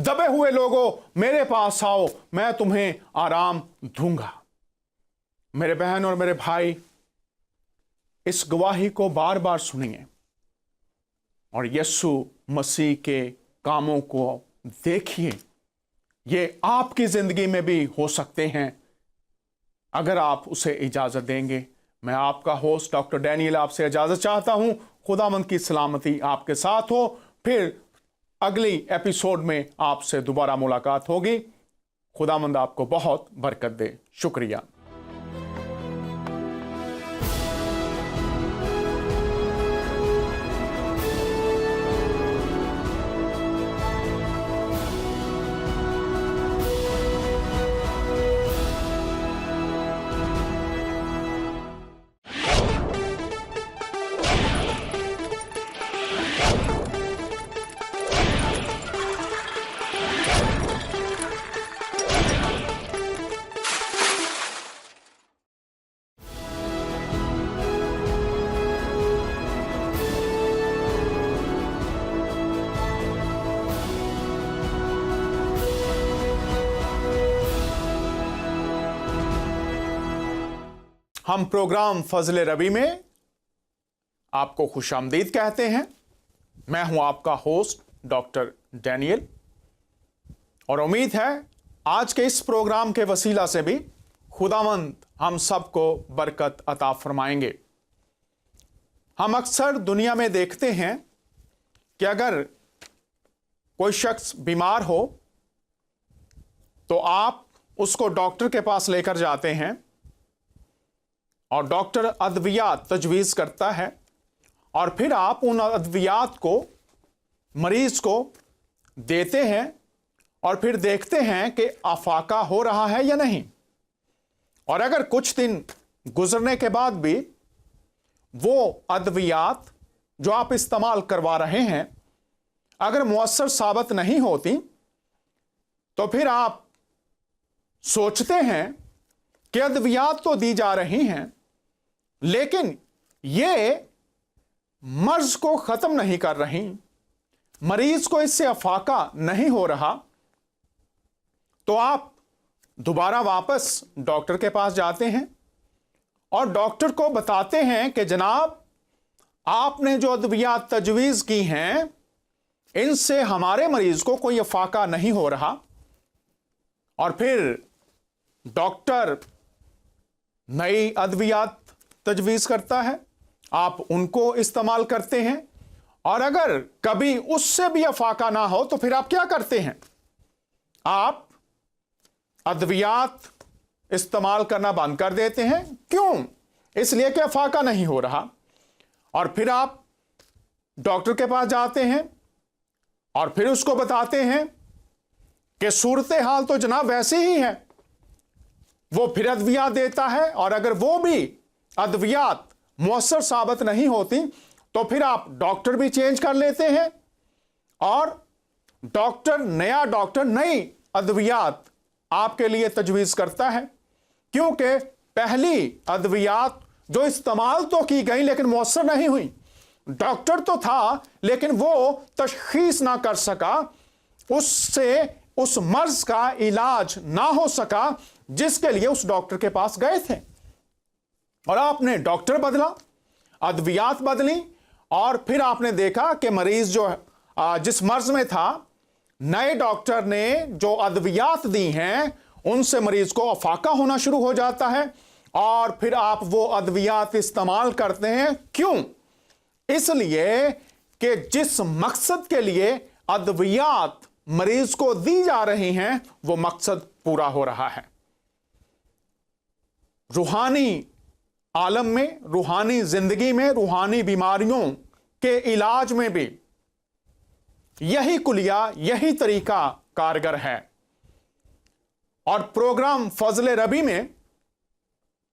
A: दबे हुए लोगों, मेरे पास आओ, मैं तुम्हें आराम दूंगा। मेरे बहन और मेरे भाई, इस गवाही को बार बार सुनिए और यीशु मसीह के कामों को देखिए। ये आपकी जिंदगी में भी हो सकते हैं अगर आप उसे इजाजत देंगे। मैं आपका होस्ट डॉक्टर डैनियल आपसे इजाजत चाहता हूं। खुदावंद की सलामती आपके साथ हो। फिर अगली एपिसोड में आपसे दोबारा मुलाकात होगी। खुदावंद आपको बहुत बरकत दे। शुक्रिया। हम प्रोग्राम फजले रबी में आपको खुशामदीद कहते हैं। मैं हूं आपका होस्ट डॉक्टर डैनियल, और उम्मीद है आज के इस प्रोग्राम के वसीला से भी खुदावंद हम सबको बरकत अता फरमाएंगे। हम अक्सर दुनिया में देखते हैं कि अगर कोई शख्स बीमार हो तो आप उसको डॉक्टर के पास लेकर जाते हैं, और डॉक्टर अद्वियात तजवीज़ करता है, और फिर आप उन अद्वियात को मरीज को देते हैं, और फिर देखते हैं कि अफाका हो रहा है या नहीं। और अगर कुछ दिन गुजरने के बाद भी वो अद्वियात जो आप इस्तेमाल करवा रहे हैं अगर मुअस्सर साबित नहीं होती, तो फिर आप सोचते हैं कि अद्वियात तो दी जा रही हैं, लेकिन ये मर्ज को खत्म नहीं कर रही, मरीज को इससे अफाका नहीं हो रहा। तो आप दोबारा वापस डॉक्टर के पास जाते हैं और डॉक्टर को बताते हैं कि जनाब, आपने जो अद्वियात तजवीज़ की हैं इनसे हमारे मरीज को कोई अफाका नहीं हो रहा। और फिर डॉक्टर नई अद्वियात तजवीज़ करता है, आप उनको इस्तेमाल करते हैं, और अगर कभी उससे भी अफाका ना हो तो फिर आप क्या करते हैं? आप अद्वियात इस्तेमाल करना बंद कर देते हैं। क्यों? इसलिए कि अफाका नहीं हो रहा। और फिर आप डॉक्टर के पास जाते हैं और फिर उसको बताते हैं कि सूरत हाल तो जनाब वैसे ही है, वो फिर अद्वियात देता है, और अगर वो भी अद्वियात मुअस्सर साबित नहीं होती तो फिर आप डॉक्टर भी चेंज कर लेते हैं और नया डॉक्टर नई अद्वियात आपके लिए तजवीज़ करता है, क्योंकि पहली अद्वियात जो इस्तेमाल तो की गई लेकिन मुअस्सर नहीं हुई। डॉक्टर तो था लेकिन वो तशखीस ना कर सका, उससे उस मर्ज का इलाज ना हो सका जिसके लिए उस डॉक्टर के पास गए थे। और आपने डॉक्टर बदला, अद्वियात बदली, और फिर आपने देखा कि मरीज जो जिस मर्ज में था, नए डॉक्टर ने जो अद्वियात दी हैं उनसे मरीज को अफाका होना शुरू हो जाता है, और फिर आप वो अद्वियात इस्तेमाल करते हैं। क्यों? इसलिए कि जिस मकसद के लिए अद्वियात मरीज को दी जा रही हैं वो मकसद पूरा हो रहा है। रूहानी आलम में, रूहानी जिंदगी में, रूहानी बीमारियों के इलाज में भी यही कुलिया, यही तरीका कारगर है। और प्रोग्राम फजल रबी में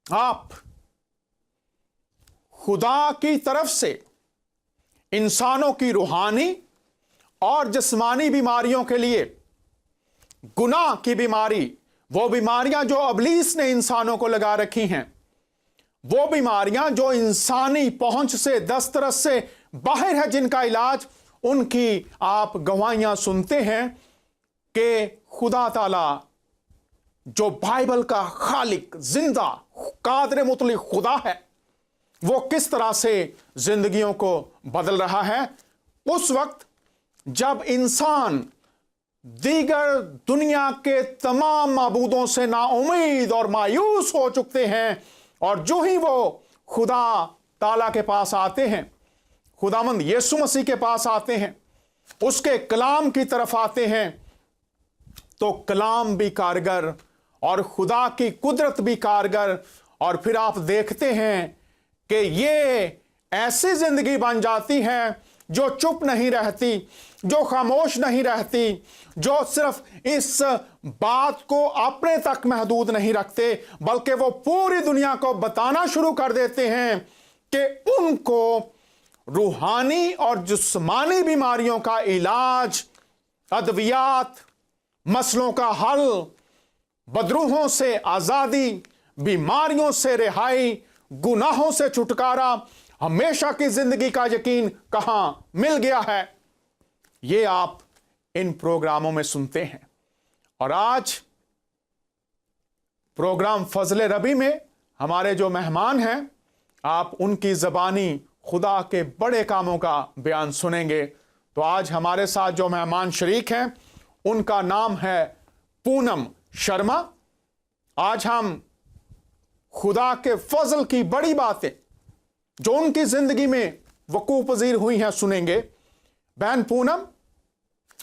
A: आप खुदा की तरफ से इंसानों की रूहानी और जिस्मानी बीमारियों के लिए, गुनाह की बीमारी, वो बीमारियां जो अबलीस ने इंसानों को लगा रखी हैं, वो बीमारियां जो इंसानी पहुंच से, दस्तरस से बाहर है, जिनका इलाज, उनकी आप गवाहियां सुनते हैं कि खुदा ताला जो बाइबल का खालिक, जिंदा, कादिर मुतलक खुदा है, वो किस तरह से जिंदगियों को बदल रहा है। उस वक्त जब इंसान दीगर दुनिया के तमाम माबूदों से नाउमीद और मायूस हो चुके हैं, और जो ही वो खुदा ताला के पास आते हैं, खुदामंद यीशु मसीह के पास आते हैं, उसके कलाम की तरफ आते हैं, तो कलाम भी कारगर और खुदा की कुदरत भी कारगर। और फिर आप देखते हैं कि ये ऐसी जिंदगी बन जाती है जो चुप नहीं रहती, जो खामोश नहीं रहती, जो सिर्फ इस बात को अपने तक महदूद नहीं रखते, बल्कि वो पूरी दुनिया को बताना शुरू कर देते हैं कि उनको रूहानी और जिस्मानी बीमारियों का इलाज, अद्वियात, मसलों का हल, बदरूहों से आजादी, बीमारियों से रिहाई, गुनाहों से छुटकारा, हमेशा की जिंदगी का यकीन कहां मिल गया है, ये आप इन प्रोग्रामों में सुनते हैं। और आज प्रोग्राम फजल रबी में हमारे जो मेहमान हैं, आप उनकी ज़बानी खुदा के बड़े कामों का बयान सुनेंगे। तो आज हमारे साथ जो मेहमान शरीक हैं उनका नाम है पूनम शर्मा। आज हम खुदा के फजल की बड़ी बातें जो उनकी जिंदगी में वकूअ पजीर हुई हैं सुनेंगे। बहन पूनम,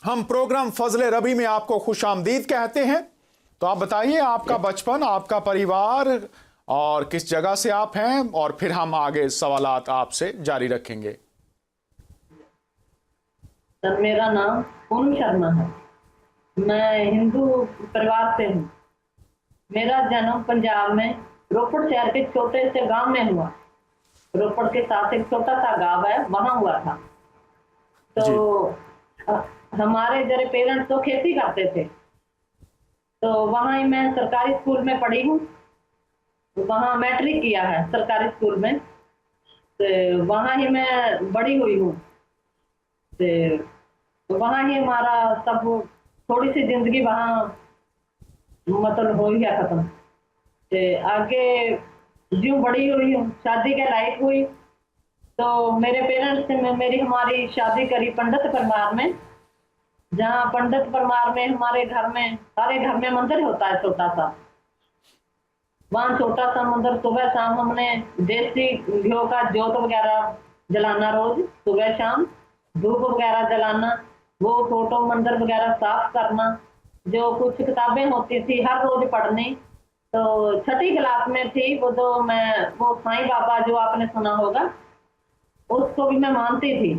A: हम प्रोग्राम फजल रबी में आपको खुश आमदीद कहते हैं। तो आप बताइए आपका बचपन, आपका परिवार और किस जगह से आप हैं, और फिर हम आगे सवालात आपसे जारी रखेंगे।
B: सर, मेरा नाम पूनम शर्मा है। मैं हिंदू परिवार से हूँ। मेरा जन्म पंजाब में रोपड़ शहर के छोटे से गांव में हुआ। रोपड़ के साथ एक छोटा सा गांव है, वहां हुआ था। तो हमारे जरे पेरेंट्स तो खेती करते थे, तो वहां ही मैं सरकारी स्कूल में पढ़ी हूँ। वहां मैट्रिक किया है सरकारी स्कूल में, तो वहां ही मैं बड़ी हुई हूँ। तो वहां ही हमारा सब थोड़ी सी जिंदगी वहां मतलब हो गया खत्म। आगे जो बड़ी हुई हूँ, शादी के लायक हुई, तो मेरे पेरेंट्स ने हमारी शादी करी पंडित परिवार में। जहाँ पंडित परिवार में हमारे घर में, सारे घर में मंदिर होता है छोटा सा। वहाँ छोटा सा मंदिर, सुबह शाम हमने देसी घियो का जोत वगैरह जलाना, रोज सुबह शाम धूप वगैरह जलाना, वो फोटो मंदिर वगैरह साफ करना, जो कुछ किताबें होती थी हर रोज पढ़नी। तो छठी क्लास में थी वो साईं बाबा जो आपने सुना होगा, उसको भी मैं मानती थी।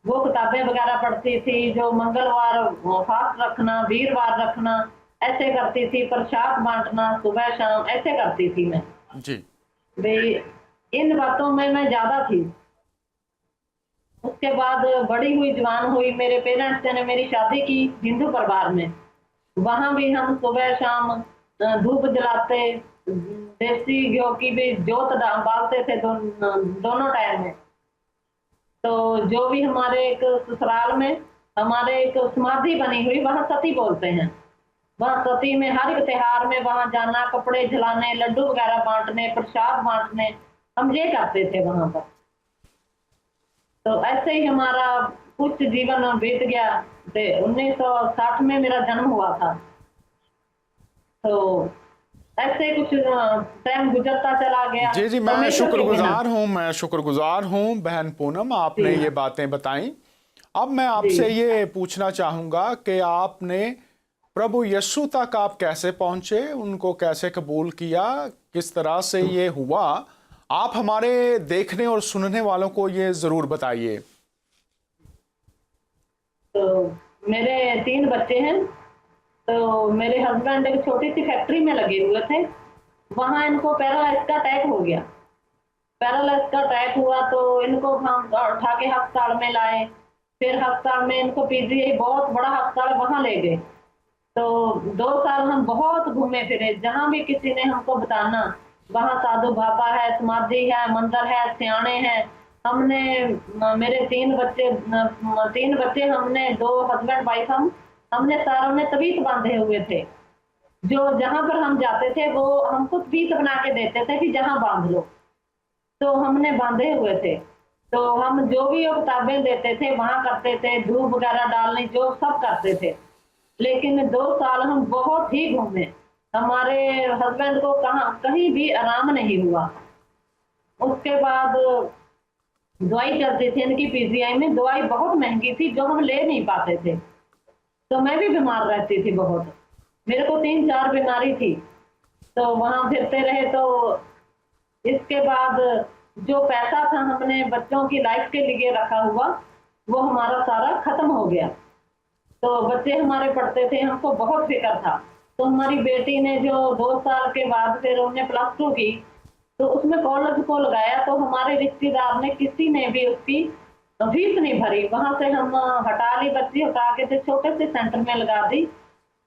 B: वो किताबें वगैरह पढ़ती थी, जो मंगलवार फास्ट रखना, वीरवार रखना,
C: ऐसे करती थी, प्रसाद बांटना सुबह शाम ऐसे करती थी मैं।
A: जी।
C: भाई इन बातों में मैं ज्यादा थी। उसके बाद बड़ी हुई, जवान हुई, मेरे पेरेंट्स ने मेरी शादी की हिंदू परिवार में। वहां भी हम सुबह शाम धूप जलाते, देसी घी की भी जोत बालते थे दोनों टाइम में। तो जो भी हमारे एक ससुराल में हमारे एक समाधि बनी हुई, वहां सती बोलते हैं, वहां सती में हर एक त्योहार में वहां जाना, कपड़े जलाने, लड्डू वगैरह बांटने, प्रसाद बांटने, हम ये करते थे वहां पर। तो ऐसे ही हमारा कुछ जीवन बीत गया। 1960 में मेरा जन्म हुआ था। तो ऐसे कुछ टाइम गुजरता चला गया।
A: जी जी, मैं
C: परमेश्वर के बिना।
A: शुक्रगुजार हूँ बहन पूनम, आपने
C: जी
A: ये बातें बताई। अब मैं आपसे
C: जी।
A: ये पूछना चाहूँगा कि आपने प्रभु यीशु तक आप कैसे पहुँचे, उनको कैसे कबूल किया, किस तरह से ये हुआ, आप हमारे देखने और सुनने वालों को ये ज़रूर बताइए।
C: तो मेरे 3 बच्चे हैं। तो मेरे हस्बैंड एक छोटी सी फैक्ट्री में लगे हुए थे। वहां इनको पैरालाइज का अटैक हो गया। पैरालाइज का अटैक हुआ तो इनको हम उठा के अस्पताल में लाए। फिर अस्पताल में इनको पीजीआई, बहुत बड़ा अस्पताल, वहां ले गए। तो 2 साल हम बहुत घूमे फिरे, जहां भी किसी ने हमको बताना वहां साधु बाबा है, समाधि है, मंदिर है, सियाने हैं। हमने मेरे 3 बच्चे, हमने 2 हस्बैंड वाइफ, हमने सारों ने तबीत बांधे हुए थे। जो जहां पर हम जाते थे वो हमको तबीत बना के देते थे कि जहां बांध लो। तो हमने बांधे हुए थे। तो हम जो भी वो किताबें देते थे वहां करते थे, धूप वगैरह डालनी, जो सब करते थे। लेकिन 2 साल हम बहुत ही घूमे। हमारे हस्बैंड को कहीं भी आराम नहीं हुआ। उसके बाद दवाई चलती थी इनकी पीजीआई में, दवाई बहुत महंगी थी जो हम ले नहीं पाते थे। तो मैं भी बीमार रहती थी बहुत, मेरे को 3-4 बीमारी थी। तो वहां फिरते रहे। तो इसके बाद जो पैसा था हमने बच्चों की लाइफ के लिए रखा हुआ, वो हमारा सारा खत्म हो गया। तो बच्चे हमारे पढ़ते थे, हमको बहुत फिक्र था। तो हमारी बेटी ने जो 2 साल के बाद फिर उन्हें +2 की, तो उसमें कॉलेज को लगाया। तो हमारे रिश्तेदार ने किसी ने भी उसकी फीस नहीं भरी। वहां से हम हटा ली, बच्ची हटा के थे छोटे से सेंटर में लगा दी।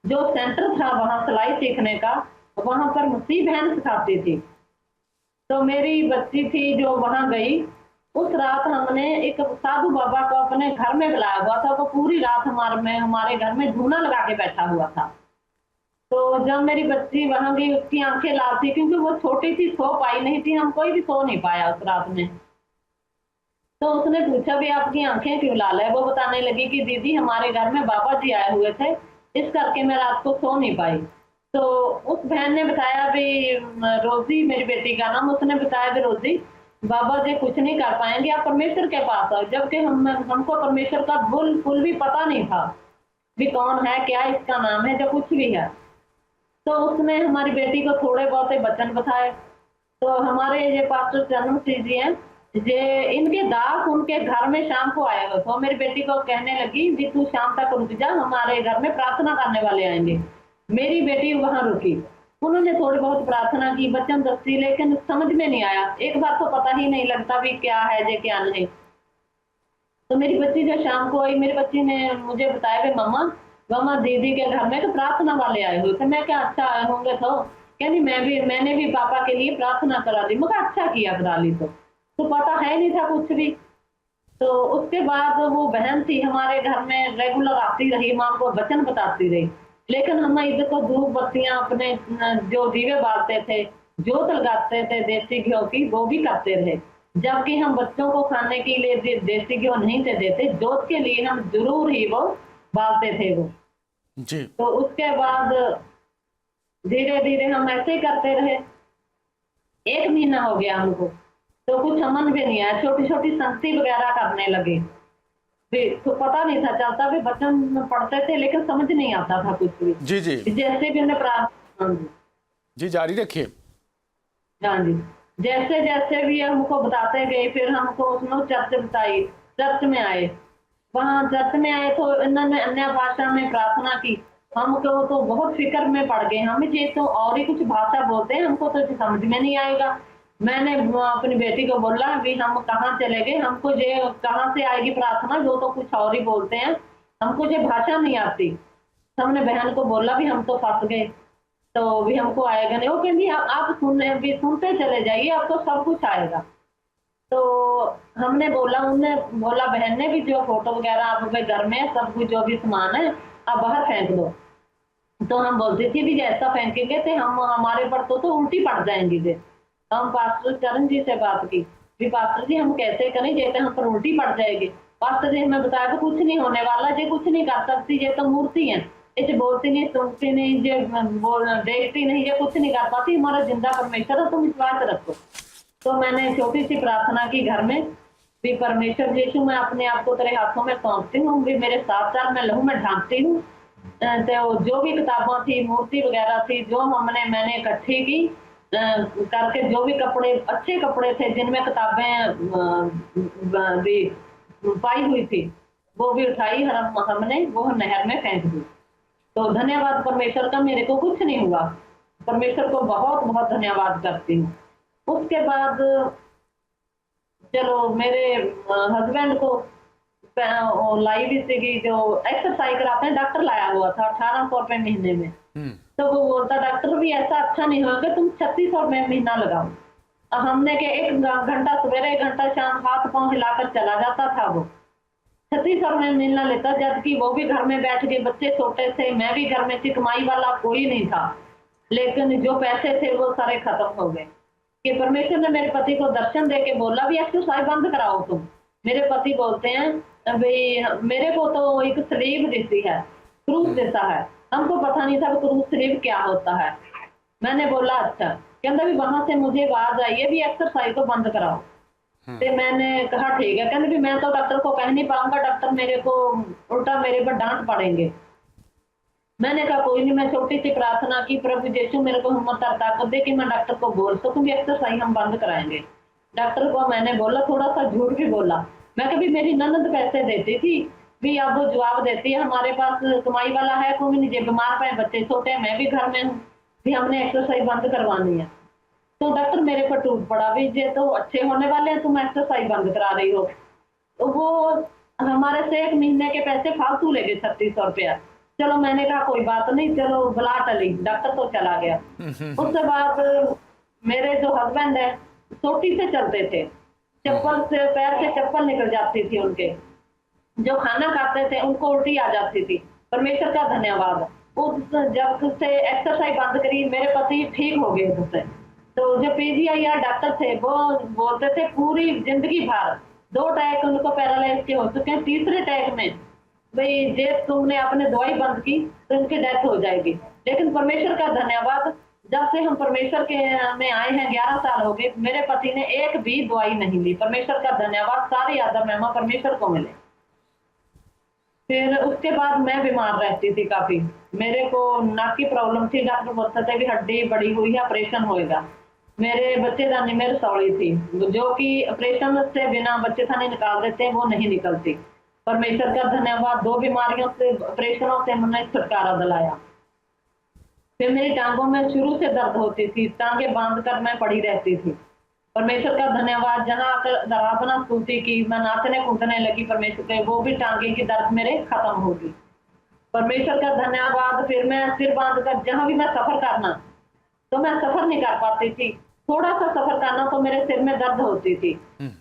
C: जो सेंटर था वहां सिलाई सीखने का, वहां पर मुसी बहन सिखाती थी। तो मेरी बच्ची थी जो वहां गई। उस रात हमने एक साधु बाबा को अपने घर में बुलाया हुआ था। वो पूरी रात हमारे घर में धूना लगा के बैठा हुआ था। तो जब मेरी बच्ची वहां गई, उसकी आंखें लाल थी क्योंकि वो छोटी सी, सो पाई नहीं थी। हम कोई भी सो नहीं पाया उस रात में। तो उसने पूछा भी आपकी आंखें क्यों लाल है। वो बताने लगी कि दीदी हमारे घर में बाबा जी आए हुए थे, इस करके मैं रात को सो नहीं पाई। तो उस बहन ने बताया भी, रोजी मेरी बेटी का नाम, उसने बताया भी रोजी बाबा जी कुछ नहीं कर पाएंगे, आप परमेश्वर के पास आओ। जबकि हमको परमेश्वर का बिल्कुल भी पता नहीं था भी कौन है, क्या इसका नाम है, जो कुछ भी है। तो उसने हमारी बेटी को थोड़े बहुत वचन बताए। तो हमारे ये पास्टर चरण सिंह जी हैं, ये इनके दास उनके घर में शाम को आए हुए। तो मेरी बेटी को कहने लगी भी तू शाम तक रुक जा, हमारे घर में प्रार्थना करने वाले आएंगे। मेरी बेटी वहां रुकी, उन्होंने थोड़ी बहुत प्रार्थना की, वचन दस्ती, लेकिन समझ में नहीं आया। एक बार तो पता ही नहीं लगता भी क्या है ये क्या नहीं। तो मेरी बच्ची जो शाम को आई, मेरी बच्ची ने मुझे बताया कि मम्मा दीदी के घर में तो प्रार्थना वाले आए हुए थे। मैं क्या, अच्छा आए होंगे। तो कहनी मैंने भी पापा के लिए प्रार्थना करा दी। मैं अच्छा किया, करा ली। तो पता है नहीं था कुछ भी। तो उसके बाद वो बहन थी हमारे घर में, रेगुलर आती रही, माँ को वचन बताती रही। लेकिन हम इधर को धूप बत्तियां, अपने जो दीवे बालते थे, जोत लगाते थे देसी घी की, वो भी करते रहे। जबकि हम बच्चों को खाने के लिए देसी घी नहीं थे देते, जोत के लिए हम जरूर ही वो बालते थे वो
A: जी।
C: तो उसके बाद धीरे धीरे हम ऐसे ही करते रहे। 1 महीना हो गया हमको, तो कुछ समझ भी नहीं आया। छोटी छोटी संगति वगैरह करने लगे। तो पता नहीं था चलता भी, वचन पढ़ते थे लेकिन समझ नहीं आता था कुछ भी।
A: जी जी
C: जैसे भी उन्हें प्रार्थना,
A: जी जारी रखिए।
C: हाँ जी, जैसे जैसे भी हमको बताते गए, फिर हमको उसमें चर्च बताई। चर्च में आए, वहां चर्च में आए तो इन्होंने अन्य भाषा में प्रार्थना की। हमको तो बहुत फिक्र में पड़ गए, हम ये तो और ही कुछ भाषा बोलते हैं, हमको तो समझ में नहीं आएगा। मैंने अपनी बेटी को बोला अभी हम कहाँ चले गए, हमको ये कहाँ से आएगी प्रार्थना, जो तो कुछ और ही बोलते हैं, हमको ये भाषा नहीं आती। हमने बहन को बोला भी हम तो फंस गए, तो भी हमको आएगा नहीं। वो कहती आप सुनते चले जाइए, आपको सब कुछ आएगा। तो हमने बोला, उनने बोला बहन ने भी जो फोटो वगैरह आप घर में सब कुछ जो भी सामान है आप बाहर फेंक दो। तो हम बोलते थे भी जैसा फेंकेंगे तो हम हमारे पर तो उल्टी पड़ जाएंगी। जे हम पास्टर चरण जी से बात की भी पास्टर जी हम कैसे करें, जैसे हम पर उल्टी पड़ जाएगी। पास्टर जी हमें बताया तो कुछ नहीं होने वाला, ये कुछ नहीं कर सकती, ये तो मूर्ति है, इसे बोलती नहीं, सुनती नहीं, ये देखती नहीं, ये कुछ नहीं कर पाती, हमारा जिंदा परमेश्वर है, तुम विश्वास रखो। तो मैंने छोटी सी प्रार्थना की घर में भी, परमेश्वर यीशु मैं अपने आप को तेरे हाथों में सौंपती हूँ, भी मेरे साथ साथ मैं लहू में ढांकती हूँ। तो जो भी किताबें थी, मूर्ति वगैरह थी, जो मैंने इकट्ठी की करके, जो भी कपड़े अच्छे कपड़े थे जिनमें किताबें भी पाई हुई थी, वो भी उठाई हमने वो नहर में फेंक दी। तो धन्यवाद परमेश्वर का, मेरे को कुछ नहीं हुआ, परमेश्वर को बहुत बहुत धन्यवाद करती हूँ। उसके बाद चलो मेरे हस्बैंड को लाई भी थी, जो एक्सरसाइज कराते हैं, डॉक्टर लाया हुआ था 1800 रुपए महीने में। तो वो बोलता डॉक्टर भी ऐसा अच्छा नहीं होगा, तुम 3600 रुपए महीना लगाओ। अब हमने के 1 घंटा सवेरे 1 घंटा शाम हाथ पांव हिलाकर चला जाता था, वो 3600 रुपए महीना लेता, जबकि वो भी घर में बैठ के, बच्चे छोटे थे, मैं भी घर में थी, कमाई वाला कोई नहीं था, लेकिन जो पैसे थे वो सारे खत्म हो गए। कि परमेश्वर ने मेरे पति को दर्शन दे के बोला भी एक्सरसाइज बंद कराओ तुम। मेरे पति बोलते हैं भाई मेरे को तो एक सलीब दिखती है, क्रूस जैसा है, हमको पता नहीं था कि क्रूस सलीब क्या होता है। मैंने बोला अच्छा, कहता भी वहां से मुझे आवाज आई है भी एक्सरसाइज को बंद कराओ। तो मैंने कहा ठीक है। कहते भी मैं तो डॉक्टर को कह नहीं पाऊंगा, डॉक्टर मेरे को उल्टा मेरे पर डांट पड़ेंगे। मैंने कहा कोई नहीं, मैं छोटी सी प्रार्थना की, प्रभु यीशु मेरे को हिम्मत और ताकत दे कि मैं डॉक्टर को बोल सकूं भी एक्सरसाइज हम बंद कराएंगे। डॉक्टर को मैंने बोला, थोड़ा सा झूठ भी बोला, मैं कभी मेरी ननद पैसे देती थी भी, अब वो जवाब देती है हमारे पास कमाई वाला है कोई नहीं, बीमार पे बच्चे छोटे हैं, मैं भी घर में हूँ, भी हमने एक्सरसाइज बंद करवानी है। तो डॉक्टर मेरे पर टूट पड़ा भी ये तो अच्छे होने वाले हैं, तुम एक्सरसाइज बंद करा रही हो। तो वो हमारे से 1 महीने के पैसे फालतू ले गए 3600 रुपया। चलो मैंने कहा कोई बात नहीं, चलो बुला टली, डॉक्टर तो चला गया। उसके बाद मेरे जो हस्बैंड है सोटी से चलते थे, चप्पल से पैर से चप्पल निकल जाती थी उनके, जो खाना खाते थे उनको उल्टी आ जाती थी। परमेश्वर का धन्यवाद, जब से एक्सरसाइज बंद करी मेरे पति ठीक हो गए उससे। तो जो पीजीआई डॉक्टर थे वो बोलते थे पूरी जिंदगी भर 2 अटैक उनको पैरालाइज के हो चुके हैं, तीसरे अटैक में भाई जे तुमने आपने दवाई बंद की तो इनकी डेथ हो जाएगी। लेकिन परमेश्वर का धन्यवाद, जब से हम परमेश्वर के में आए हैं 11 साल हो गए, मेरे पति ने एक भी दवाई नहीं ली। परमेश्वर का धन्यवाद, सारी आदर महिमा परमेश्वर को मिले। फिर उसके बाद मैं बीमार रहती थी काफी, मेरे को नाक की प्रॉब्लम थी, डॉक्टर बोलते थे भी हड्डी बड़ी हुई है, ऑपरेशन होएगा। मेरे बच्चेदानी में रसौली थी, जो कि ऑपरेशन से बिना बच्चेदानी निकाल देते हैं वो नहीं निकलती। परमेश्वर का धन्यवाद, 2 बीमारियों से, ऑपरेशनों से मैंने छुटकारा दिलाया। फिर मेरी टांगों में शुरू से दर्द होती थी, टांगे बांध कर मैं पड़ी रहती थी। परमेश्वर का धन्यवाद, जहाँ आकर आराधना स्तुति की, मैं नाचने कूदने लगी परमेश्वर के, वो भी टांगे की दर्द मेरे खत्म होगी। परमेश्वर का धन्यवाद। फिर मैं सिर बांध कर जहाँ भी मैं सफर करना, तो मैं सफर नहीं कर पाती थी, थोड़ा सा सफर करना तो मेरे सिर में दर्द होती थी।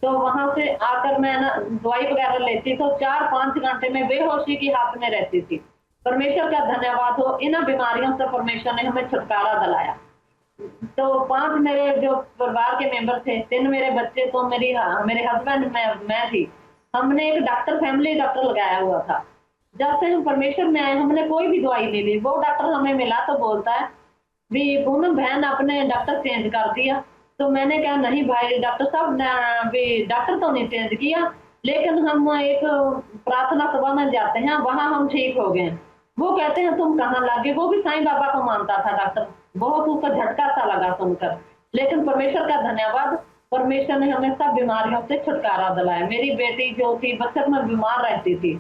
C: तो वहां से आकर मैं दवाई वगैरह लेती तो 4-5 घंटे में बेहोशी की हालत में रहती थी। परमेश्वर का धन्यवाद हो, इन बीमारियों से परमेश्वर ने हमें छुटकारा दिलाया। तो 5 मेरे जो परिवार के मेंबर थे, 3 मेरे बच्चे, तो मेरे हस्बैंड मैं थी। हमने एक डॉक्टर, फैमिली डॉक्टर लगाया हुआ था। जब से हम परमेश्वर में आए हमने कोई भी दवाई नहीं ली। वो डॉक्टर हमें मिला तो बोलता है भी पूनम बहन आपने डॉक्टर चेंज कर दिया। तो मैंने कहा नहीं भाई डॉक्टर साहब, डॉक्टर तो नहीं चेंज किया, लेकिन हम एक प्रार्थना सभा में जाते हैं, वहां हम ठीक हो गए। वो कहते हैं तुम कहाँ लगे, वो भी साईं बाबा को मानता था डॉक्टर, बहुत उसका झटका सा लगा सुनकर। लेकिन परमेश्वर का धन्यवाद, परमेश्वर ने हमें सब बीमारियों से छुटकारा दिलाया। मेरी बेटी जो थी बचपन में बीमार रहती थी,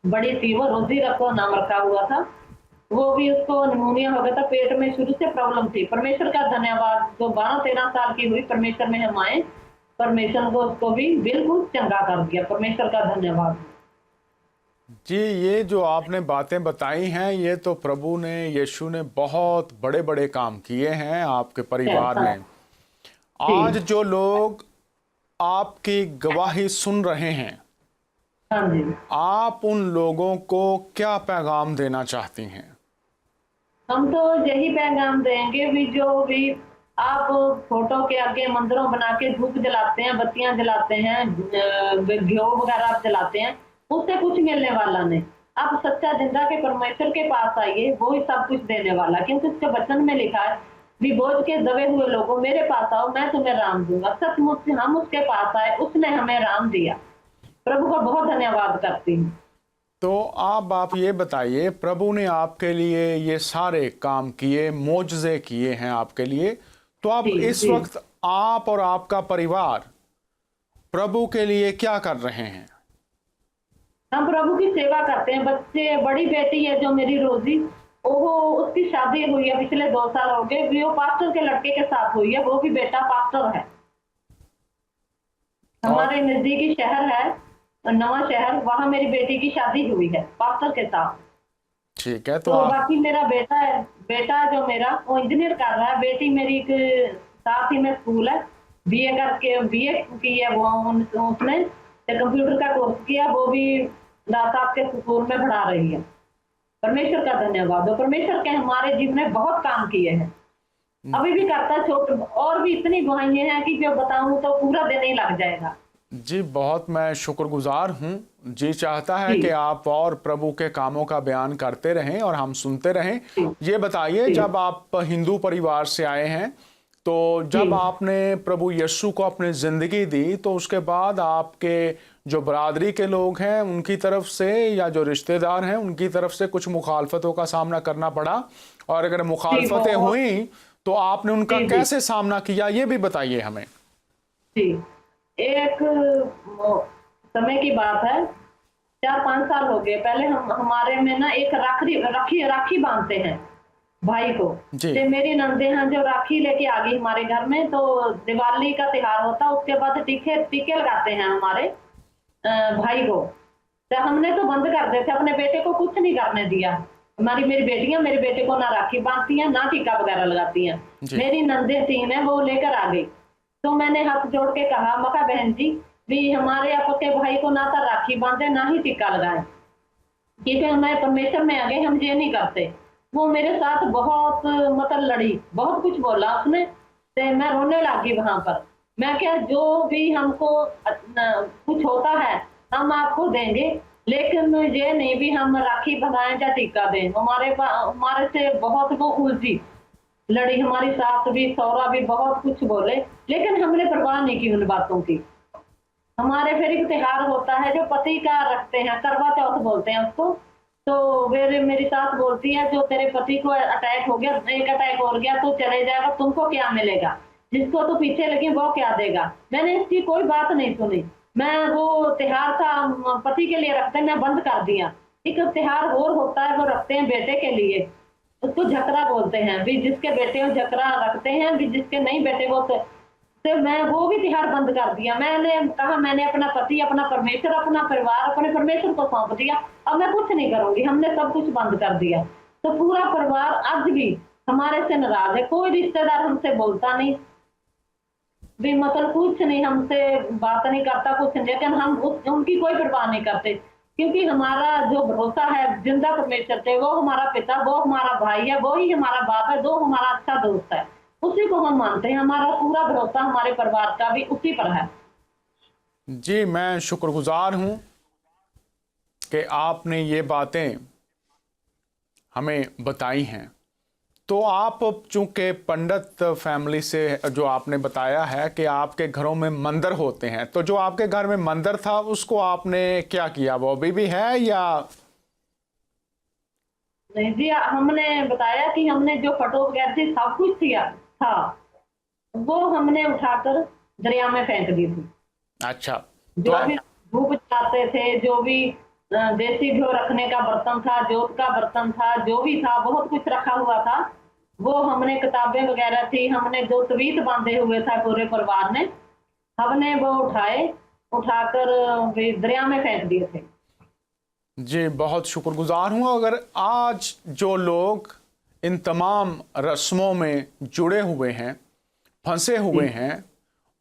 C: बड़ी थी, वो रोजी रखो नाम रखा हुआ था। वो भी उसको निमोनिया हो गया था, पेट में शुरू से प्रॉब्लम थी। परमेश्वर का धन्यवाद, जो 12-13 साल की हुई, परमेश्वर में हम आए, परमेश्वर को उसको भी बिल्कुल चंगा कर दिया। परमेश्वर का धन्यवाद।
A: जी, ये जो आपने बातें बताई हैं, ये तो प्रभु ने, यीशु ने बहुत बड़े बड़े काम किए हैं आपके परिवार
C: हाँ
A: में। आज
C: जी,
A: जो लोग आपकी गवाही सुन रहे हैं,
C: हाँ जी।
A: आप उन लोगों को क्या पैगाम देना चाहती हैं?
C: हम तो यही पैगाम देंगे भी, जो भी आप फोटो के आगे मंदिरों बना के धूप जलाते हैं, बत्तियां जलाते हैं, घ्यो वगैरह आप जलाते हैं, उससे कुछ मिलने वाला नहीं। आप सच्चा जिंदा के परमेश्वर के पास आइए, वो ही सब कुछ देने वाला। क्योंकि उसके वचन में लिखा है, भी बोझ के दबे हुए लोगों मेरे पास आओ, मैं तुम्हें राम दूंगा। सचमुच हम उसके पास आए, उसने हमें राम दिया। प्रभु का बहुत धन्यवाद करती हूँ।
A: तो आप ये बताइए, प्रभु ने आपके लिए ये सारे काम किए, मोजज़े किए हैं आपके लिए, तो आप
C: जी
A: इस
C: जी।
A: वक्त, आप और आपका परिवार प्रभु के लिए क्या कर रहे हैं?
C: हम प्रभु की सेवा करते हैं। बच्चे, बड़ी बेटी है जो मेरी रोजी, वो उसकी शादी हुई है पिछले 2 साल हो गए, भी वो पास्टर के लड़के के साथ हुई है। वो भी बेटा पास्टर है।
A: और
C: हमारे नजदीकी शहर है नवा शहर, वहां मेरी बेटी की शादी हुई है पास्टर के साथ।
A: ठीक है, तो
C: तो
A: आप,
C: बाकी मेरा बेटा है, बेटा जो मेरा वो इंजीनियर कर रहा है। बेटी मेरी एक साथ ही में स्कूल है, बीए करके बीए की है वो, उसने कंप्यूटर का कोर्स किया, वो भी दास साहब के स्कूल में पढ़ा रही है। परमेश्वर का धन्यवाद हो। परमेश्वर के हमारे जीवन में बहुत काम किए हैं, अभी भी करता है। छोटे और भी इतनी गवाहियां हैं कि जो बताऊं तो पूरा दिन ही लग जाएगा।
A: जी, बहुत मैं शुक्रगुजार हूँ। जी चाहता है
C: जी
A: कि आप और प्रभु के कामों का बयान करते रहें और हम सुनते रहें।
C: जी
A: ये बताइए,
C: जी
A: जब आप हिंदू परिवार से आए हैं, तो
C: जी
A: जब आपने प्रभु यीशु को अपनी ज़िंदगी दी, तो उसके बाद आपके जो बरादरी के लोग हैं उनकी तरफ से, या जो रिश्तेदार हैं उनकी तरफ से कुछ मुखालफतों का सामना करना पड़ा? और अगर
C: जी
A: मुखालफतें
C: बहुत।
A: हुई तो आपने उनका
C: जी जी
A: कैसे सामना किया, ये भी बताइए हमें।
C: जी। एक समय की बात है, 4-5 साल हो गए पहले, हम हमारे में ना एक राखी बांधते हैं भाई को।
A: जी
C: तो मेरी नंदे हैं जो राखी लेके आ गई हमारे घर में। तो दिवाली का त्योहार होता, उसके बाद टीके लगाते हैं हमारे भाई को। तो हमने तो बंद कर दिए थे, अपने बेटे को कुछ नहीं करने दिया। मेरी बेटियां मेरे बेटे को ना राखी बांधती हैं, ना टीका वगैरह लगाती हैं।
A: जी
C: मेरी नंदे 3 है, वो लेकर आ गई। तो मैंने हाथ जोड़ के कहा, मका बहन जी, भी हमारे आपके भाई को ना तो राखी बांधे, ना ही टीका लगाए, क्योंकि हमें परमेश्वर में आ गए, हम ये नहीं करते। वो मेरे साथ बहुत मतलब लड़ी, बहुत कुछ बोला उसने। तो मैं रोने लगी वहां पर। मैं क्या, जो भी हमको कुछ होता है हम आपको देंगे, लेकिन ये नहीं भी हम राखी बंधाएं या टीका दें। हमारे से बहुत वो उलझी लड़ी, हमारी सास भी सौरा भी बहुत कुछ बोले, लेकिन हमने परवाह नहीं की उन बातों की। हमारे फिर एक त्योहार होता है जो पति का रखते हैं, करवा चौथ बोलते हैं उसको। तो मेरी सास बोलती है, जो तेरे पति को अटैक हो गया, एक अटैक हो गया तो चले जाएगा, तुमको क्या मिलेगा? जिसको तो पीछे लगी वो क्या देगा? मैंने इसकी कोई बात नहीं सुनी। मैं वो त्योहार था पति के लिए रखते, मैं बंद कर दिया। एक त्योहार और होता है, वो रखते हैं बेटे के लिए, उसको झकरा बोलते हैं। भी जिसके बेटे को झकरा रखते हैं, भी जिसके नहीं बेटे को तो मैं वो भी त्योहार बंद कर दिया। मैंने कहा, मैंने अपना पति, अपना परमेश्वर, अपना परिवार अपने परमेश्वर को सौंप दिया, अब मैं कुछ नहीं करूंगी। हमने सब कुछ बंद कर दिया। तो पूरा परिवार आज भी हमारे से नाराज है। कोई रिश्तेदार हमसे बोलता नहीं, भी मतलब कुछ नहीं, हमसे बात नहीं करता, कुछ नहीं। लेकिन हम उनकी कोई परवाह नहीं करते, क्योंकि हमारा जो भरोसा है जिंदा परमेश्वर से, वो हमारा पिता, वो हमारा भाई है, वो ही हमारा बाप है, जो हमारा अच्छा दोस्त है, उसी को हम मानते हैं। हमारा पूरा भरोसा हमारे परिवार का भी उसी पर है।
A: जी, मैं शुक्रगुजार हूँ कि आपने ये बातें हमें बताई हैं। तो आप, चूंकि पंडित फैमिली से, जो आपने बताया है कि आपके घरों में मंदिर होते हैं, तो जो आपके घर में मंदिर था उसको आपने क्या किया? वो अभी भी है या?
C: नहीं जी, हमने बताया कि हमने जो फोटो वगैरह थी, सब कुछ था, वो हमने उठाकर दरिया में फेंक दी थी।
A: अच्छा, तो
C: जो भी धूप जलाते थे, जो भी देसी घ्यो रखने का बर्तन था, जोत का बर्तन था, जो भी था बहुत कुछ रखा हुआ था। वो हमने किताबें वगैरह थी, हमने जो तवीत बांधे हुए था पूरे परिवार ने, हमने वो उठाकर दरिया में फेंक दिए थे।
A: जी, बहुत शुक्रगुजार हूँ। अगर आज जो लोग इन तमाम रस्मों में जुड़े हुए हैं, फंसे हुए हैं,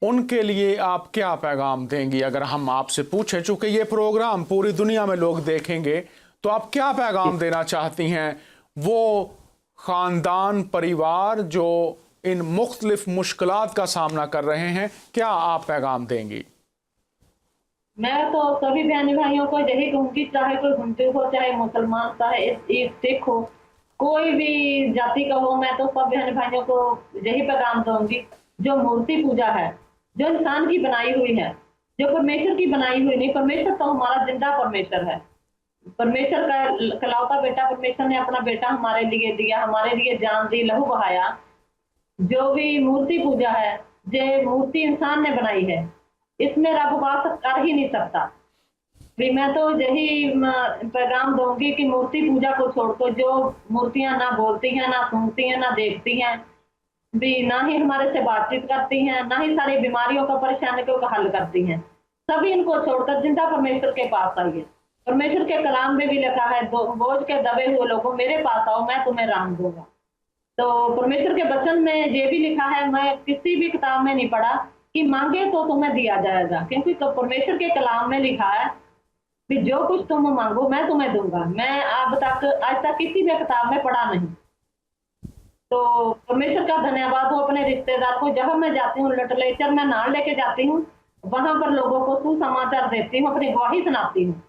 A: उनके लिए आप क्या पैगाम देंगी? अगर हम आपसे पूछें, चूंकि ये प्रोग्राम पूरी दुनिया में लोग देखेंगे, तो आप क्या पैगाम देना चाहती हैं वो ख़ानदान, परिवार जो इन मुख्तलिफ मुश्किलात का सामना कर रहे हैं, क्या आप पैगाम देंगी?
C: मैं तो सभी बहन भाइयों को यही कहूँगी, चाहे कोई हिंदू हो, चाहे मुसलमान, चाहे सिख हो, कोई भी जाति का हो, मैं तो सब बहन भाइयों को यही पैगाम दूंगी, जो मूर्ति पूजा है, जो इंसान की बनाई हुई है, जो परमेश्वर की बनाई हुई नहीं, परमेश्वर तो हमारा जिंदा परमेश्वर है। परमेश्वर का इकलौता बेटा, परमेश्वर ने अपना बेटा हमारे लिए दिया, हमारे लिए जान दी, लहू बहाया। जो भी मूर्ति पूजा है, जो मूर्ति इंसान ने बनाई है, इसमें रब वास कर ही नहीं सकता। भी मैं तो यही पैगाम दूंगी कि मूर्ति पूजा को छोड़कर जो मूर्तियां ना बोलती हैं, ना सुनती हैं, ना देखती हैं, भी ना ही हमारे से बातचीत करती हैं, ना ही सारी बीमारियों का, परेशानियों का हल करती हैं, सभी इनको छोड़कर जिंदा परमेश्वर के पास आइए। परमेश्वर के कलाम में भी लिखा है, बोझ के दबे हुए लोगों मेरे पास आओ, मैं तुम्हें राहत दूंगा। तो परमेश्वर के वचन में ये भी लिखा है, मैं किसी भी किताब में नहीं पढ़ा कि मांगे तो तुम्हें दिया जाएगा, क्योंकि तो परमेश्वर के कलाम में लिखा है कि जो कुछ तुम मांगो मैं तुम्हें दूंगा। मैं आज तक किसी भी किताब में पढ़ा नहीं। तो परमेश्वर का धन्यवाद हो। अपने रिश्तेदार को जब मैं जाती हूँ, लिटरेचर में नाम लेके जाती हूँ, वहां पर लोगों को सुसमाचार देती हूँ, अपनी गवाही सुनाती हूँ।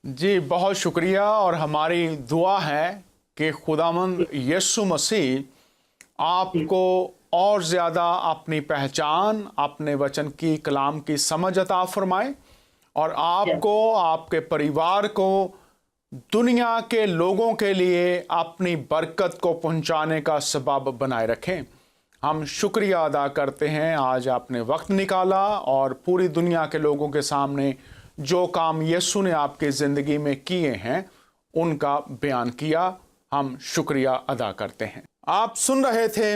A: जी, बहुत शुक्रिया। और हमारी दुआ है कि खुदावंद यीशु मसीह आपको और ज़्यादा अपनी पहचान, अपने वचन की, कलाम की समझ अता फरमाए, और आपको, आपके परिवार को दुनिया के लोगों के लिए अपनी बरकत को पहुंचाने का सबब बनाए रखें। हम शुक्रिया अदा करते हैं, आज आपने वक्त निकाला और पूरी दुनिया के लोगों के सामने जो काम यीशु ने आपकी ज़िंदगी में किए हैं उनका बयान किया। हम शुक्रिया अदा करते हैं। आप सुन रहे थे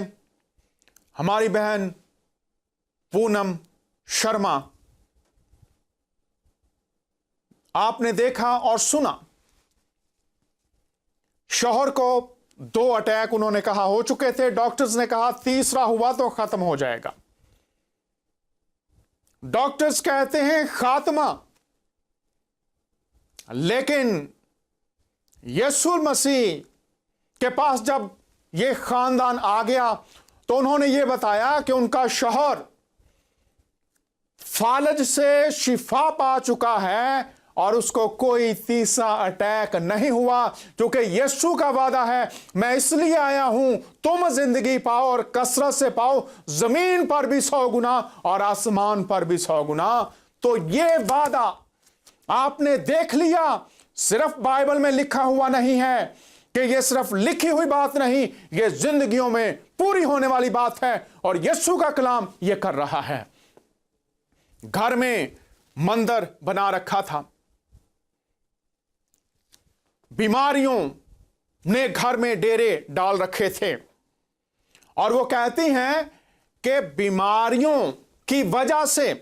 A: हमारी बहन पूनम शर्मा। आपने देखा और सुना, शौहर को 2 अटैक उन्होंने कहा हो चुके थे। डॉक्टर्स ने कहा तीसरा हुआ तो खत्म हो जाएगा। डॉक्टर्स कहते हैं खात्मा, लेकिन यीशु मसीह के पास जब यह खानदान आ गया तो उन्होंने यह बताया कि उनका शौहर फालज से शिफा पा चुका है और उसको कोई तीसरा अटैक नहीं हुआ, क्योंकि यीशु का वादा है, मैं इसलिए आया हूं तुम जिंदगी पाओ और कसरत से पाओ, जमीन पर भी 100 गुना और आसमान पर भी 100 गुना। तो यह वादा आपने देख लिया। सिर्फ बाइबल में लिखा हुआ नहीं है कि यह सिर्फ लिखी हुई बात नहीं, यह जिंदगियों में पूरी होने वाली बात है, और यीशु का कलाम यह कर रहा है। घर में मंदिर बना रखा था, बीमारियों ने घर में डेरे डाल रखे थे, और वो कहती हैं कि बीमारियों की वजह से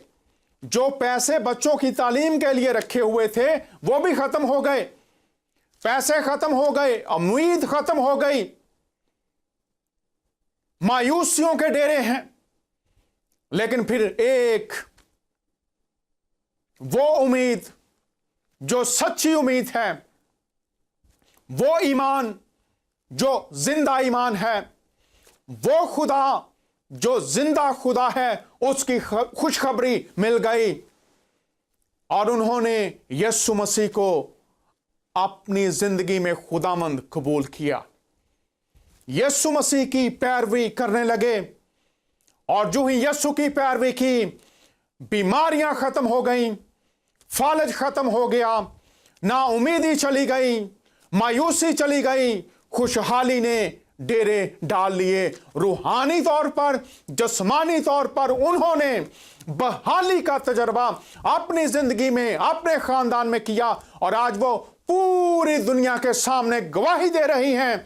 A: जो पैसे बच्चों की तालीम के लिए रखे हुए थे वो भी खत्म हो गए, पैसे खत्म हो गए, उम्मीद खत्म हो गई, मायूसियों के डेरे हैं। लेकिन फिर एक वो उम्मीद जो सच्ची उम्मीद है, वो ईमान जो जिंदा ईमान है, वो खुदा जो जिंदा खुदा है, उसकी खुशखबरी मिल गई, और उन्होंने यीशु मसीह को अपनी जिंदगी में खुदावंद कबूल किया। यीशु मसीह की पैरवी करने लगे, और जो ही यीशु की पैरवी की, बीमारियां खत्म हो गईं, फालज खत्म हो गया, ना उम्मीदी चली गई, मायूसी चली गई, खुशहाली ने डेरे डाल लिए। रूहानी तौर पर, जिस्मानी तौर पर उन्होंने बहाली का तजर्बा अपनी जिंदगी में, अपने खानदान में किया और आज वो पूरी दुनिया के सामने गवाही दे रही हैं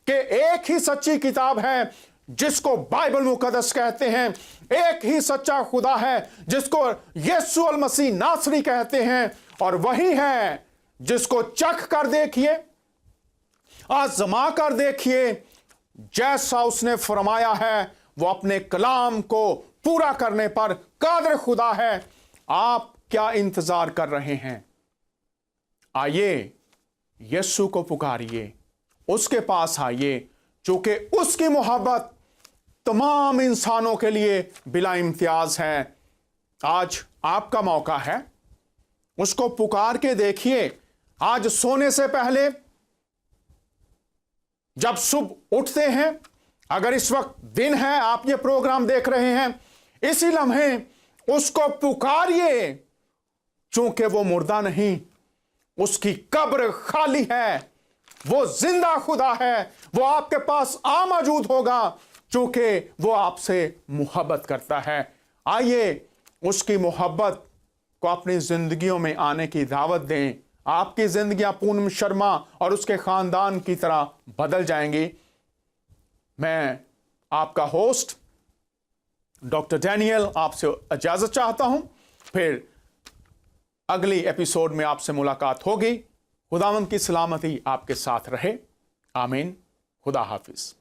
A: कि एक ही सच्ची किताब है जिसको बाइबल मुकद्दस कहते हैं, एक ही सच्चा खुदा है जिसको यीशु अल मसीह नासरी कहते हैं, और वही है जिसको चख कर देखिए, आजमा कर देखिए, जैसा उसने फरमाया है वो अपने कलाम को पूरा करने पर कादिर खुदा है। आप क्या इंतजार कर रहे हैं? आइए यीशु को पुकारिए, उसके पास आइए, क्योंकि उसकी मोहब्बत तमाम इंसानों के लिए बिला इम्तियाज है। आज आपका मौका है, उसको पुकार के देखिए। आज सोने से पहले, जब सुबह उठते हैं, अगर इस वक्त दिन है, आप ये प्रोग्राम देख रहे हैं, इसी लम्हे उसको पुकारिए, क्योंकि वो मुर्दा नहीं, उसकी कब्र खाली है, वो जिंदा खुदा है, वो आपके पास आ मौजूद होगा, क्योंकि वो आपसे मोहब्बत करता है। आइए उसकी मोहब्बत को अपनी जिंदगियों में आने की दावत दें। आपकी जिंदगियां पूनम शर्मा और उसके खानदान की तरह बदल जाएंगी। मैं आपका होस्ट डॉक्टर डैनियल आपसे इजाजत चाहता हूं। फिर अगली एपिसोड में आपसे मुलाकात होगी। खुदावंद की सलामती आपके साथ रहे। आमीन। खुदा हाफिज।